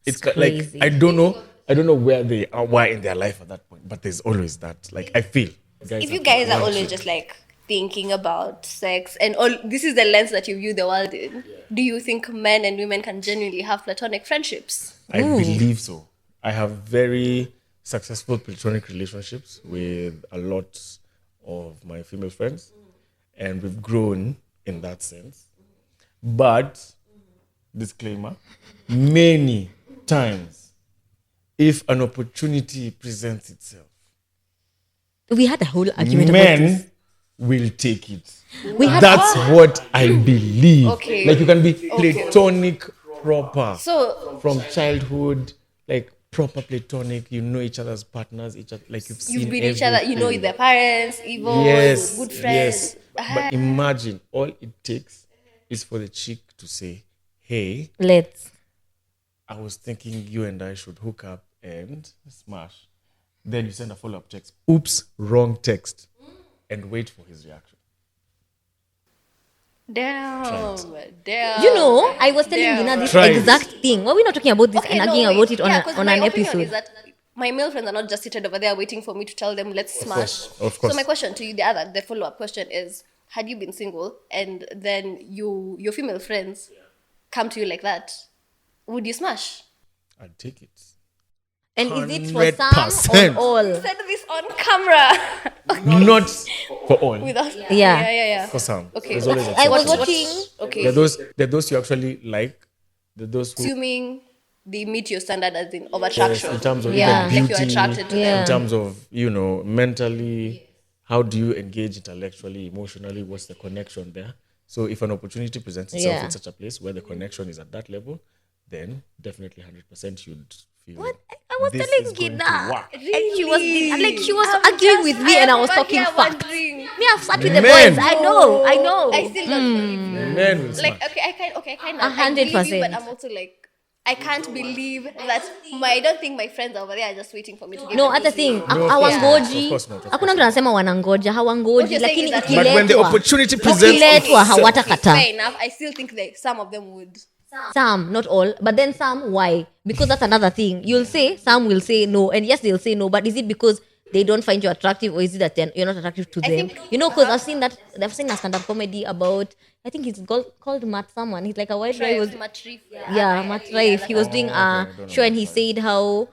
It's like crazy. I don't know where they are, why in their life at that point. But there's always that. Like I feel. Guys If you have guys are one always chick. just like, thinking about sex and all, this is the lens that you view the world in, do you think men and women can genuinely have platonic friendships? I believe so. I have very successful platonic relationships with a lot of my female friends, and we've grown in that sense. But, disclaimer, many times, if an opportunity presents itself, We had a whole argument about this. men will take it. We had That's what I believe. Okay. Like you can be platonic proper. So From childhood, like proper platonic, you know each other's partners, like you've seen you've been each other, you know everything. their parents, evil, Yes, good friends. yes. But imagine all it takes is for the chick to say, "Hey, Let's. I was thinking you and I should hook up and smash." Then you send a follow-up text. Oops, wrong text. And wait for his reaction. Damn. You know, I was telling Damn. Dina this Try it. exact thing. Why are we not talking about this and arguing about it on, 'cause on my an opinion episode? is that my male friends are not just seated over there waiting for me to tell them let's smash. Of course. So my question to you, the follow-up question is: had you been single and then your female friends come to you like that, would you smash? I'd take it. And is it for some 100%. or all? Said this on camera. Not for all. Without Yeah. For some. Okay. There's always I was exceptions. watching. Okay. There are those you actually like. There are those who, Assuming they meet your standard as in of yes, attraction. in terms of Yeah. even Like beauty, you're attracted to Yeah. them. in terms of, mentally, how do you engage intellectually, emotionally, what's the connection there? So if an opportunity presents itself Yeah. in such a place where the connection is at that level, then definitely 100% you'd feel I was this telling is going to Gina. work. And she was I'm arguing with me, and I was am talking here facts. wondering. Me, I've sat with the Men. boys. I know. I still don't believe you. Men will Like, smash. okay, I kind of 100%. but I'm also like, I can't believe that I don't think my friends over there are just waiting for me to give No, them hata this thing info. No, of course not. hawangoji. Of course not, of Hakuna mtu anasema wanangoja, What hawangoji, you're saying lakini is that- But when the ikiletwa opportunity presents ikiletwa itself, hawatakata. Fair enough. I still think that some of them would. Some, not all, but then some, why? Because that's another thing. You'll say, some will say no, and yes, they'll say no, but is it because they don't find you attractive, or is it that you're not attractive to them? think- Because I've seen a stand-up comedy about, I think it's called Matt someone. He's like a white guy. Was Matrif. Matt Rife. He was doing a show, and he said how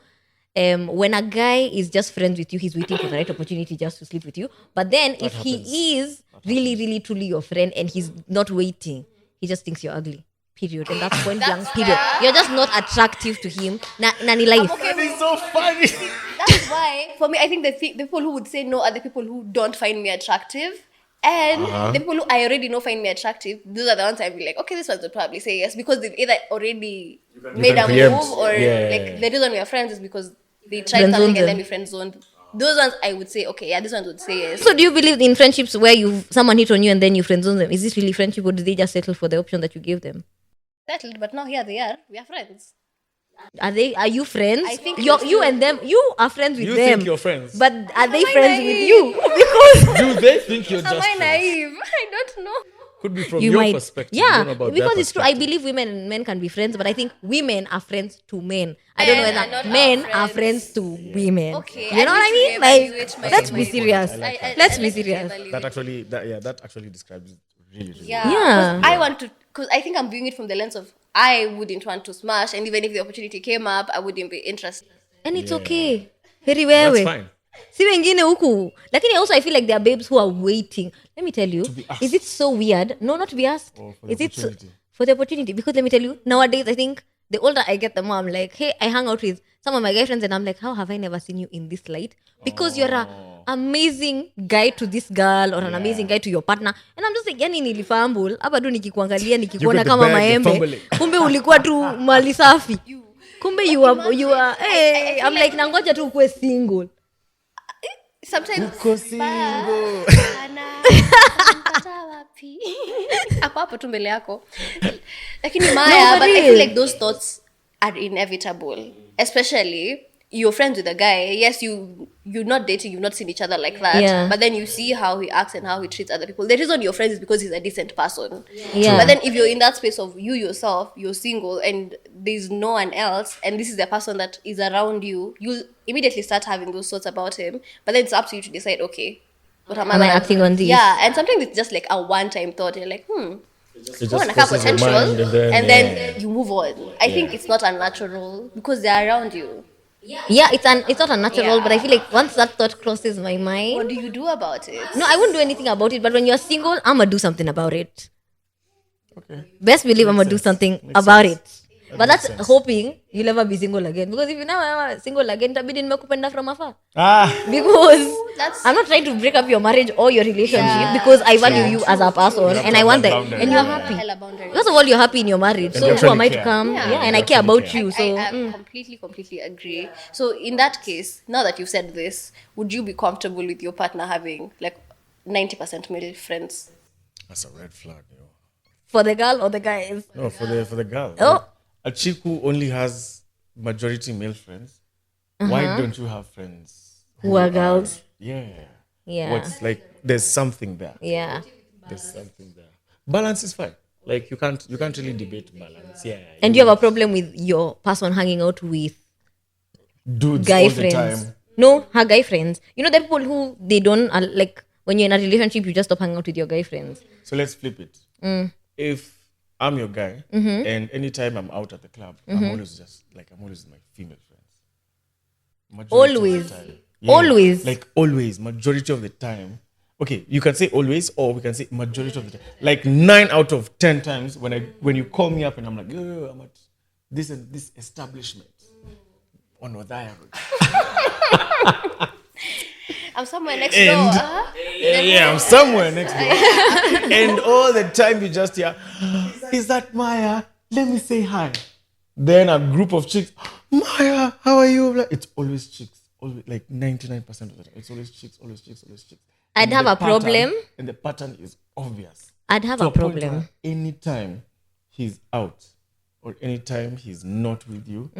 when a guy is just friends with you, he's waiting for the right opportunity just to sleep with you. But then if he is really, really, truly your friend and he's not waiting, he just thinks you're ugly. Period. And that's point blank. Period. You're just not attractive to him. Nani life. that is so funny. That's why, for me, I think the people who would say no are the people who don't find me attractive. And the people who I already know find me attractive, those are the ones I'd be like, okay, this one would probably say yes, because they've either already made a can preempt. move, or Yeah. like the reason we are friends is because they tried Friend something zoned and then them. we friend zoned. Those ones I would say, okay, yeah, this one would say yes. So do you believe in friendships where someone hit on you and then you friend zone them? Is this really friendship, or do they just settle for the option that you gave them? Settled, but now here they are. We are friends. Are you friends? I think you and them, you are friends with You them. think you're friends. But are they I friends with naive? you? Because Do they think you're Am just I friends? naive? I don't know. Could be from you your might, perspective. You yeah, don't know about their because it's true. I perspective. believe women and men can be friends, but I think women are friends to men. I don't know Men are whether not men our are friends. friends to women. Okay, You know what I mean? Like, let's be serious. Let's be serious. That actually describes it really, really Yeah. Yeah. 'Cause I want to, because I think I'm viewing it from the lens of I wouldn't want to smash, and even if the opportunity came up, I wouldn't be interested. And it's okay. Very well. well. That's fine. Si wengine huku. Lakini also I feel like there are babes who are waiting. Let me tell you. be asked. Is it so weird? No, not to be asked. Or for the Is it so, opportunity. for the opportunity? Because let me tell you, nowadays I think the older I get, the more I'm like, hey, I hang out with some of my guy friends and I'm like, how have I never seen you in this light? Because you're an amazing guy to this girl or an amazing guy to your partner. And I'm just like, yani nilifumble. Hapa tu nikikuangalia nikikuona the kama bag, you're maembe. fumbling. Kumbe ulikuwa tu mali safi. Kumbe you are hey, I'm like nangoja tu ukue single. Sometimes Uko single. hapo tu mbele yako, lakini Maya, No, but I real. feel like those thoughts are inevitable, especially you're friends with a guy. Yes, you're not dating, you've not seen each other like that, Yeah. but then you see how he acts and how he treats other people. The reason you're friends is because he's a decent person. Yeah. But then if you're in that space of you yourself, you're single and there's no one else, and this is the person that is around you, you'll immediately start having those thoughts about him. But then it's up to you to decide, okay, What Am I acting on this? Yeah, and sometimes it's just like a one-time thought. You're like, It oh, just and I have crosses your potential, mind and then you move on. I think it's not unnatural because they're around you. Yeah, it's not unnatural, but I feel like once that thought crosses my What mind, do you do about it? no, I won't do anything about it. But when you're single, I'ma do something about it. Okay. Best believe I'ma do sense. something Makes about sense. it. But that's hoping you'll never be single again. Because if you never are single again, itabidi nimekupenda from afar. Because I'm not trying to break up your marriage or your relationship because I value you as a person and I want that, and you're happy. Hella boundaries. First of all, you're happy in your marriage, so you who am I actually to care. come? Yeah. Yeah, and You I care actually about care. you. So I completely agree. So in that case, now that you've said this, would you be comfortable with your partner having like 90% male friends? That's a red flag, yo. for the girl or the guys? No, for the girl. Oh. Like, a chick who only has majority male friends. Why don't you have friends Who are girls? Yeah. Yeah. What's like? There's something there. Yeah. There's something there. Balance is fine. Like you can't really debate balance. Yeah. And you have a problem with your person hanging out with dudes guy all friends? the time. No, her guy friends. You know the people who they don't like when you're in a relationship, you just stop hanging out with your guy friends. So let's flip it. If I'm your guy and anytime I'm out at the club, I'm always with my female friends. Majority of the Always. time. Always. Like always, majority of the time. Okay, you can say always or we can say majority of the time. Like 9 out of 10 times when you call me up and I'm like, oh, I'm at this and this establishment on Other Road. I'm somewhere next And- door. Huh? Yeah, I'm somewhere next door. And all the time you just hear, is that Maya? Let me say hi. Then a group of chicks, Maya, how are you? Like, it's always chicks. Always, like 99% of the time. It's always chicks. I'd And have the a problem. And the pattern is obvious. I'd have To a point problem. where anytime he's out or anytime he's not with you,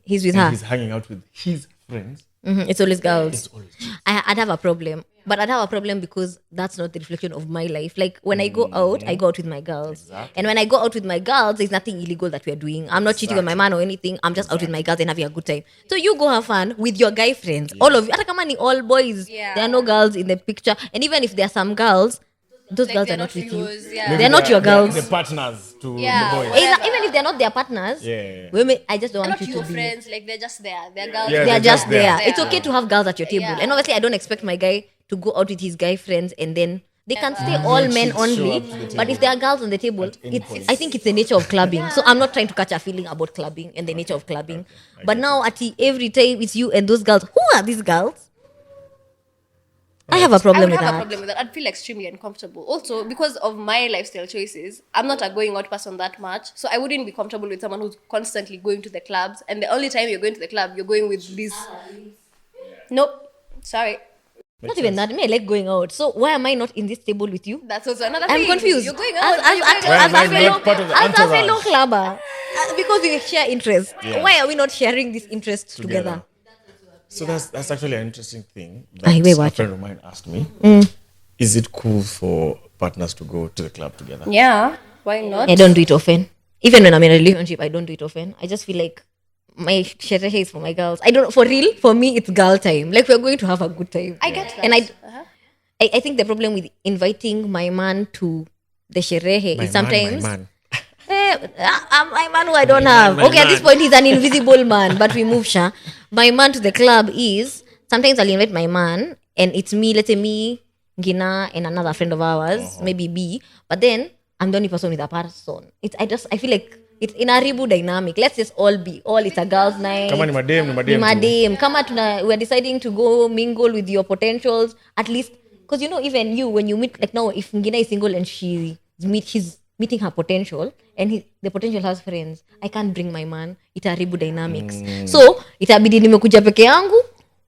He's with and her. he's hanging out with his friends, It's always girls. it's always chicks. I'd have a problem. But I'd have a problem because that's not the reflection of my life. Like when I go out with my girls. Exactly. And when I go out with my girls, there's nothing illegal that we're doing. I'm not cheating on my man or anything. I'm just out with my girls and having a good time. So you go have fun with your guy friends. All of you. Hata kama ni all boys. Yeah. There are no girls in the picture. And even if there are some girls, those Like, girls they're are not with you. yours, yeah. Maybe They're not your girls. The partners to Yeah. the boys. Whatever. Even if they're not their partners, Yeah. women, I just don't They're want not you your to be. friends, like they're just there. They're girls. Yeah, They're just there. there. It's okay to have girls at your table. Yeah. And obviously, I don't expect my guy to go out with his guy friends and then they can stay all men chicks show only. up to the But table if there are girls on the table, any it's, point. I think it's the nature of clubbing. So I'm not trying to catch a feeling about clubbing and the nature of clubbing. But now, every time it's you and those girls, who are these girls? I have a I problem would with have a that. problem with that. I'd feel extremely uncomfortable. Also, because of my lifestyle choices, I'm not a going out person that much. So I wouldn't be comfortable with someone who's constantly going to the clubs. And the only time you're going to the club, you're going with this. Nope. Sorry. Not even that. Me, I like going out. So why am I not in this table with you? That's also another I'm thing. confused. You're going out. As Why am I not part of the as a fellow entourage? clubber, because we share interests. Yeah. Why are we not sharing these interests together? So that's actually an interesting thing Ay, that wait, a watch. friend of mine asked me. Is it cool for partners to go to the club together? Yeah. Why not? I don't do it often. Even when I'm in a relationship, I don't do it often. I just feel like my sherehe is for my girls. I don't, for real, for me, it's girl time. Like we're going to have a good time. I get that. And Uh-huh. I think the problem with inviting my man to the sherehe My is sometimes man. my man who I don't have. my Okay, at this man. point he's an invisible man, but we move Sha. My man to the club is sometimes I'll invite my man and it's me, let's say me, Gina, and another friend of ours, maybe B. But then I'm the only person with a person. I feel like it's in a ribu dynamic. Let's just all be it's a girls' night. Kama ni madem, ni Ni madem tu. madem. Kama we're deciding to go mingle with your potentials, at least because even you when you meet, like now if Ngina is single and she's meeting her potential and the potential has friends, I can't bring my man. Itaharibu dynamics. So itabidi nimekuja peke yangu.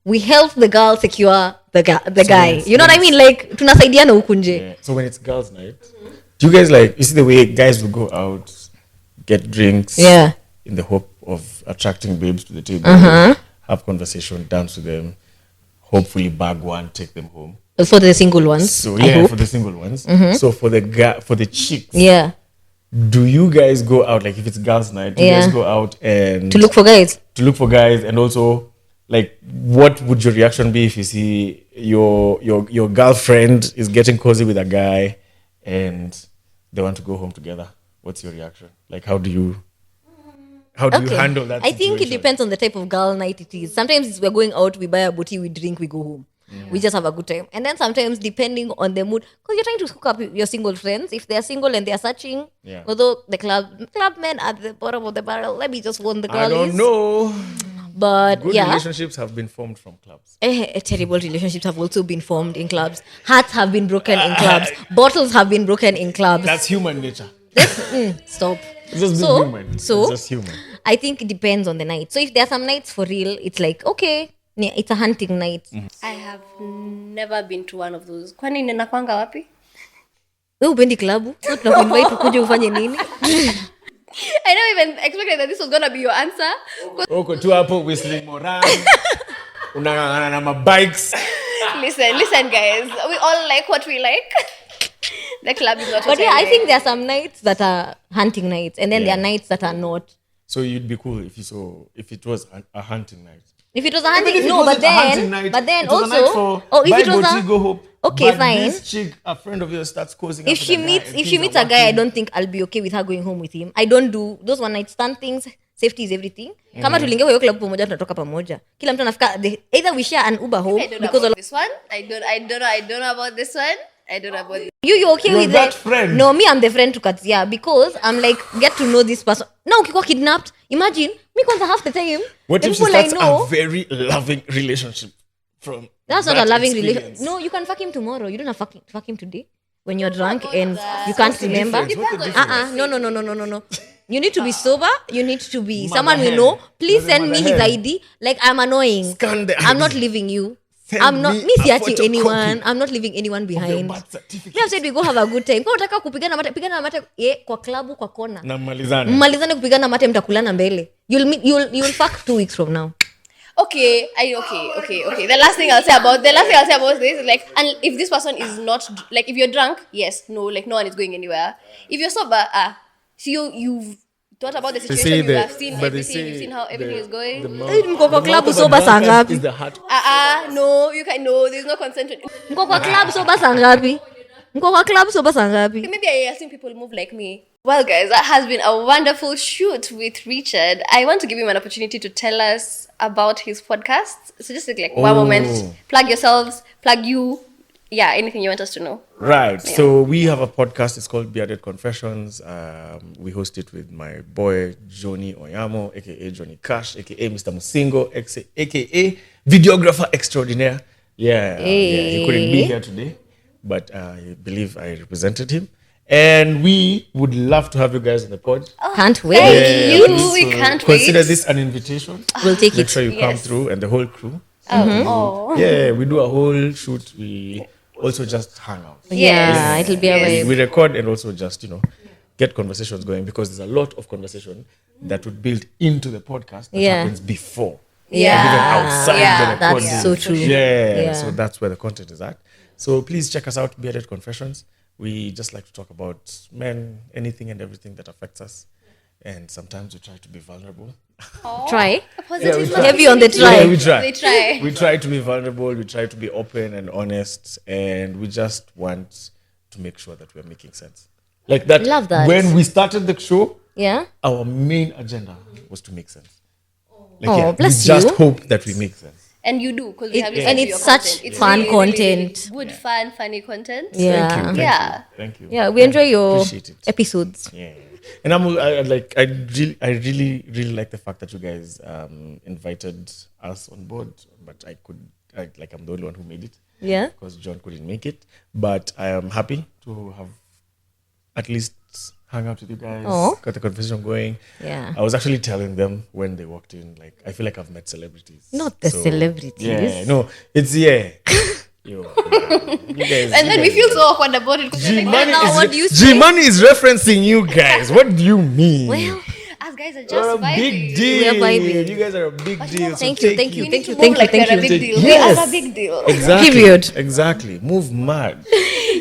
We help the girl secure the guy. You know what I mean? Like tunasaidiana huku nje. Yeah. So when it's girls' night, do you guys you see the way guys will go out, get drinks, Yeah. in the hope of attracting babes to the table, have conversation, dance with them, hopefully bag one, take them home. For the single ones. So I yeah, hope. for the single ones. So for the chicks, Yeah. do you guys go out, like if it's girls' night, do you Yeah. guys go out and To look for guys. to look for guys and also like, what would your reaction be if you see your girlfriend is getting cozy with a guy and they want to go home together? What's your reaction? Like, how do you handle that I think it situation? depends on the type of girl night it is. Sometimes we're going out, we buy a booty, we drink, we go home. We just have a good time. And then sometimes, depending on the mood, because you're trying to hook up your single friends, if they're single and they're searching, although the club men at the bottom of the barrel, let me just warn the girlies. I don't know. But Good yeah, relationships have been formed from clubs. terrible relationships have also been formed in clubs. Hearts have been broken in clubs. Bottles have been broken in clubs. That's human nature. Stop. It's just being human. It's just human. I think it depends on the night. So if there are some nights for real, it's like, okay, it's a hunting night. I have never been to one of those. Kwani ninakwanga wapi? Wewe upendi klabu? So tunakuinvite ukuje ufanye nini? I never even expected that this was gonna be your answer. Uko tu hapo whistling moran. Unangangana na mabikes. Listen guys, we all like what we like. The club is not. But yeah, I think there are some nights that are hunting nights, and then there are nights that are not. So you'd be cool if it was a hunting night. If it was a hunting, no, but then also, if it was a go home. Okay, but fine. This chick, a friend of yours, starts causing. If she meets a guy, I don't think I'll be okay with her going home with him. I don't do those one night stand things. Safety is everything. Kama tulingia hiyo club pamoja, tunatoka pamoja. Kila mtu anafika, either we share an Uber home because of this one. I don't know about this one. I don't know about this. You're okay with that that friend? No, me, I'm the friend to Katia because I'm like, get to know this person. Now ukikuwa kidnapped, imagine me kwanza half the time. What the if she people I starts know, a very loving relationship from that's not that a loving experience? relationship. No, you can fuck him tomorrow. You don't have fuck him today when you're drunk and you can't remember. What's the difference? No. You need to be sober. You need to be someone we know. Please send me his ID. Like, I'm annoying. Scan the I'm ID. not leaving you. Send I'm not me a missing photocopy anyone. I'm not leaving anyone behind. birth certificate. Me, I've said we go have a good time. Kwa unataka kupigana mate kwa klabu kwa kona. Na mmalizane. Mmalizane kupigana mate mtakulana mbele. You'll fuck 2 weeks from now. Okay. The last thing I'll say about this is like, and if this person is not like, if you're drunk, yes, no, like no one is going anywhere. If you're sober, so you've thought about the situation, you have seen everything, you've seen how everything is going. Mko kwa klabu soba saa ngapi? Is the heart. No, you can no, there's no consent. Mko kwa klabu soba saa ngapi? Mko kwa klabu soba saa ngapi? Maybe I assume people move like me. Well, guys, that has been a wonderful shoot with Richard. I want to give him an opportunity to tell us about his podcast. So just like one moment, plug yourselves, plug you. Yeah, anything you want us to know. Right. Yeah. So we have a podcast. It's called BeardedConfessions. We host it with my boy, Johnny Oyamo, a.k.a. Johnny Cash, a.k.a. Mr. Musingo, a.k.a. Videographer Extraordinaire. Yeah. He couldn't be here today, but I believe I represented him. And we would love to have you guys on the pod. Can't wait. We can't wait. Consider this an invitation. We'll take Make sure you come through, and the whole crew. Oh. We do a whole shoot. We also just hang out. Yeah, it'll be a vibe. We record and also just, get conversations going, because there's a lot of conversation that would build into the podcast that happens before. Yeah. Even outside the recording. That's so true. Yeah. So that's where the content is at. So please check us out, Bearded Confessions. We just like to talk about men, anything and everything that affects us. And sometimes we try to be vulnerable. Try. Positive Heavy on the try. Yeah, we try. They try. We try to be vulnerable. We try to be open and honest. And we just want to make sure that we're making sense. Like that. Love that. When we started the show, our main agenda was to make sense. Bless we you. just hope that we make sense. And you do, because we have listened and to it's your such content. It's fun really, content. Really good, fun, funny content. Yeah. Thank you. Yeah, we enjoy your Appreciate it. episodes. Yeah. And I really like the fact that you guys invited us on board, but I'm the only one who made it. Yeah. Because John couldn't make it. But I am happy to have at least hung out with you guys, got the conversation going. Yeah. I was actually telling them when they walked in, like, I feel like I've met celebrities. Not the celebrities. Yeah, no, it's Yo, you guys, And then we feel so awkward about it. G-Money is referencing you guys. What do you mean? Well, us guys are You're just a vibing. big deal. We are vibing. You guys are a big deal. Thank so you. We need to move Thank like you. we're a big deal. Yes. We are a big deal. Exactly. Period. Exactly. Move mad.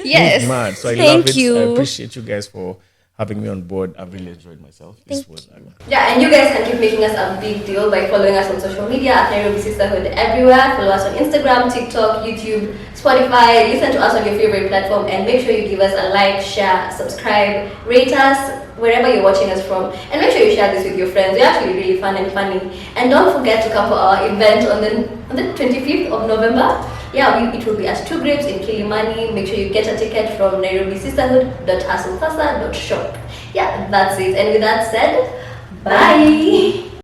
Yes. Move mad. So I Thank love it. you. I appreciate you guys for having me on board. I've really enjoyed myself. This was Yeah, and you guys can keep making us a big deal by following us on social media at Nairobi Sisterhood everywhere. Follow us on Instagram, TikTok, YouTube, Spotify. Listen to us on your favorite platform, and make sure you give us a like, share, subscribe, rate us wherever you're watching us from, and make sure you share this with your friends. We're actually really fun and funny. And don't forget to come for our event on the 25th of November. Yeah, it will be at 2 Grapes in Kilimani. Make sure you get a ticket from nairobisisterhood.hustlefasa.shop. Yeah, that's it. And with that said, bye.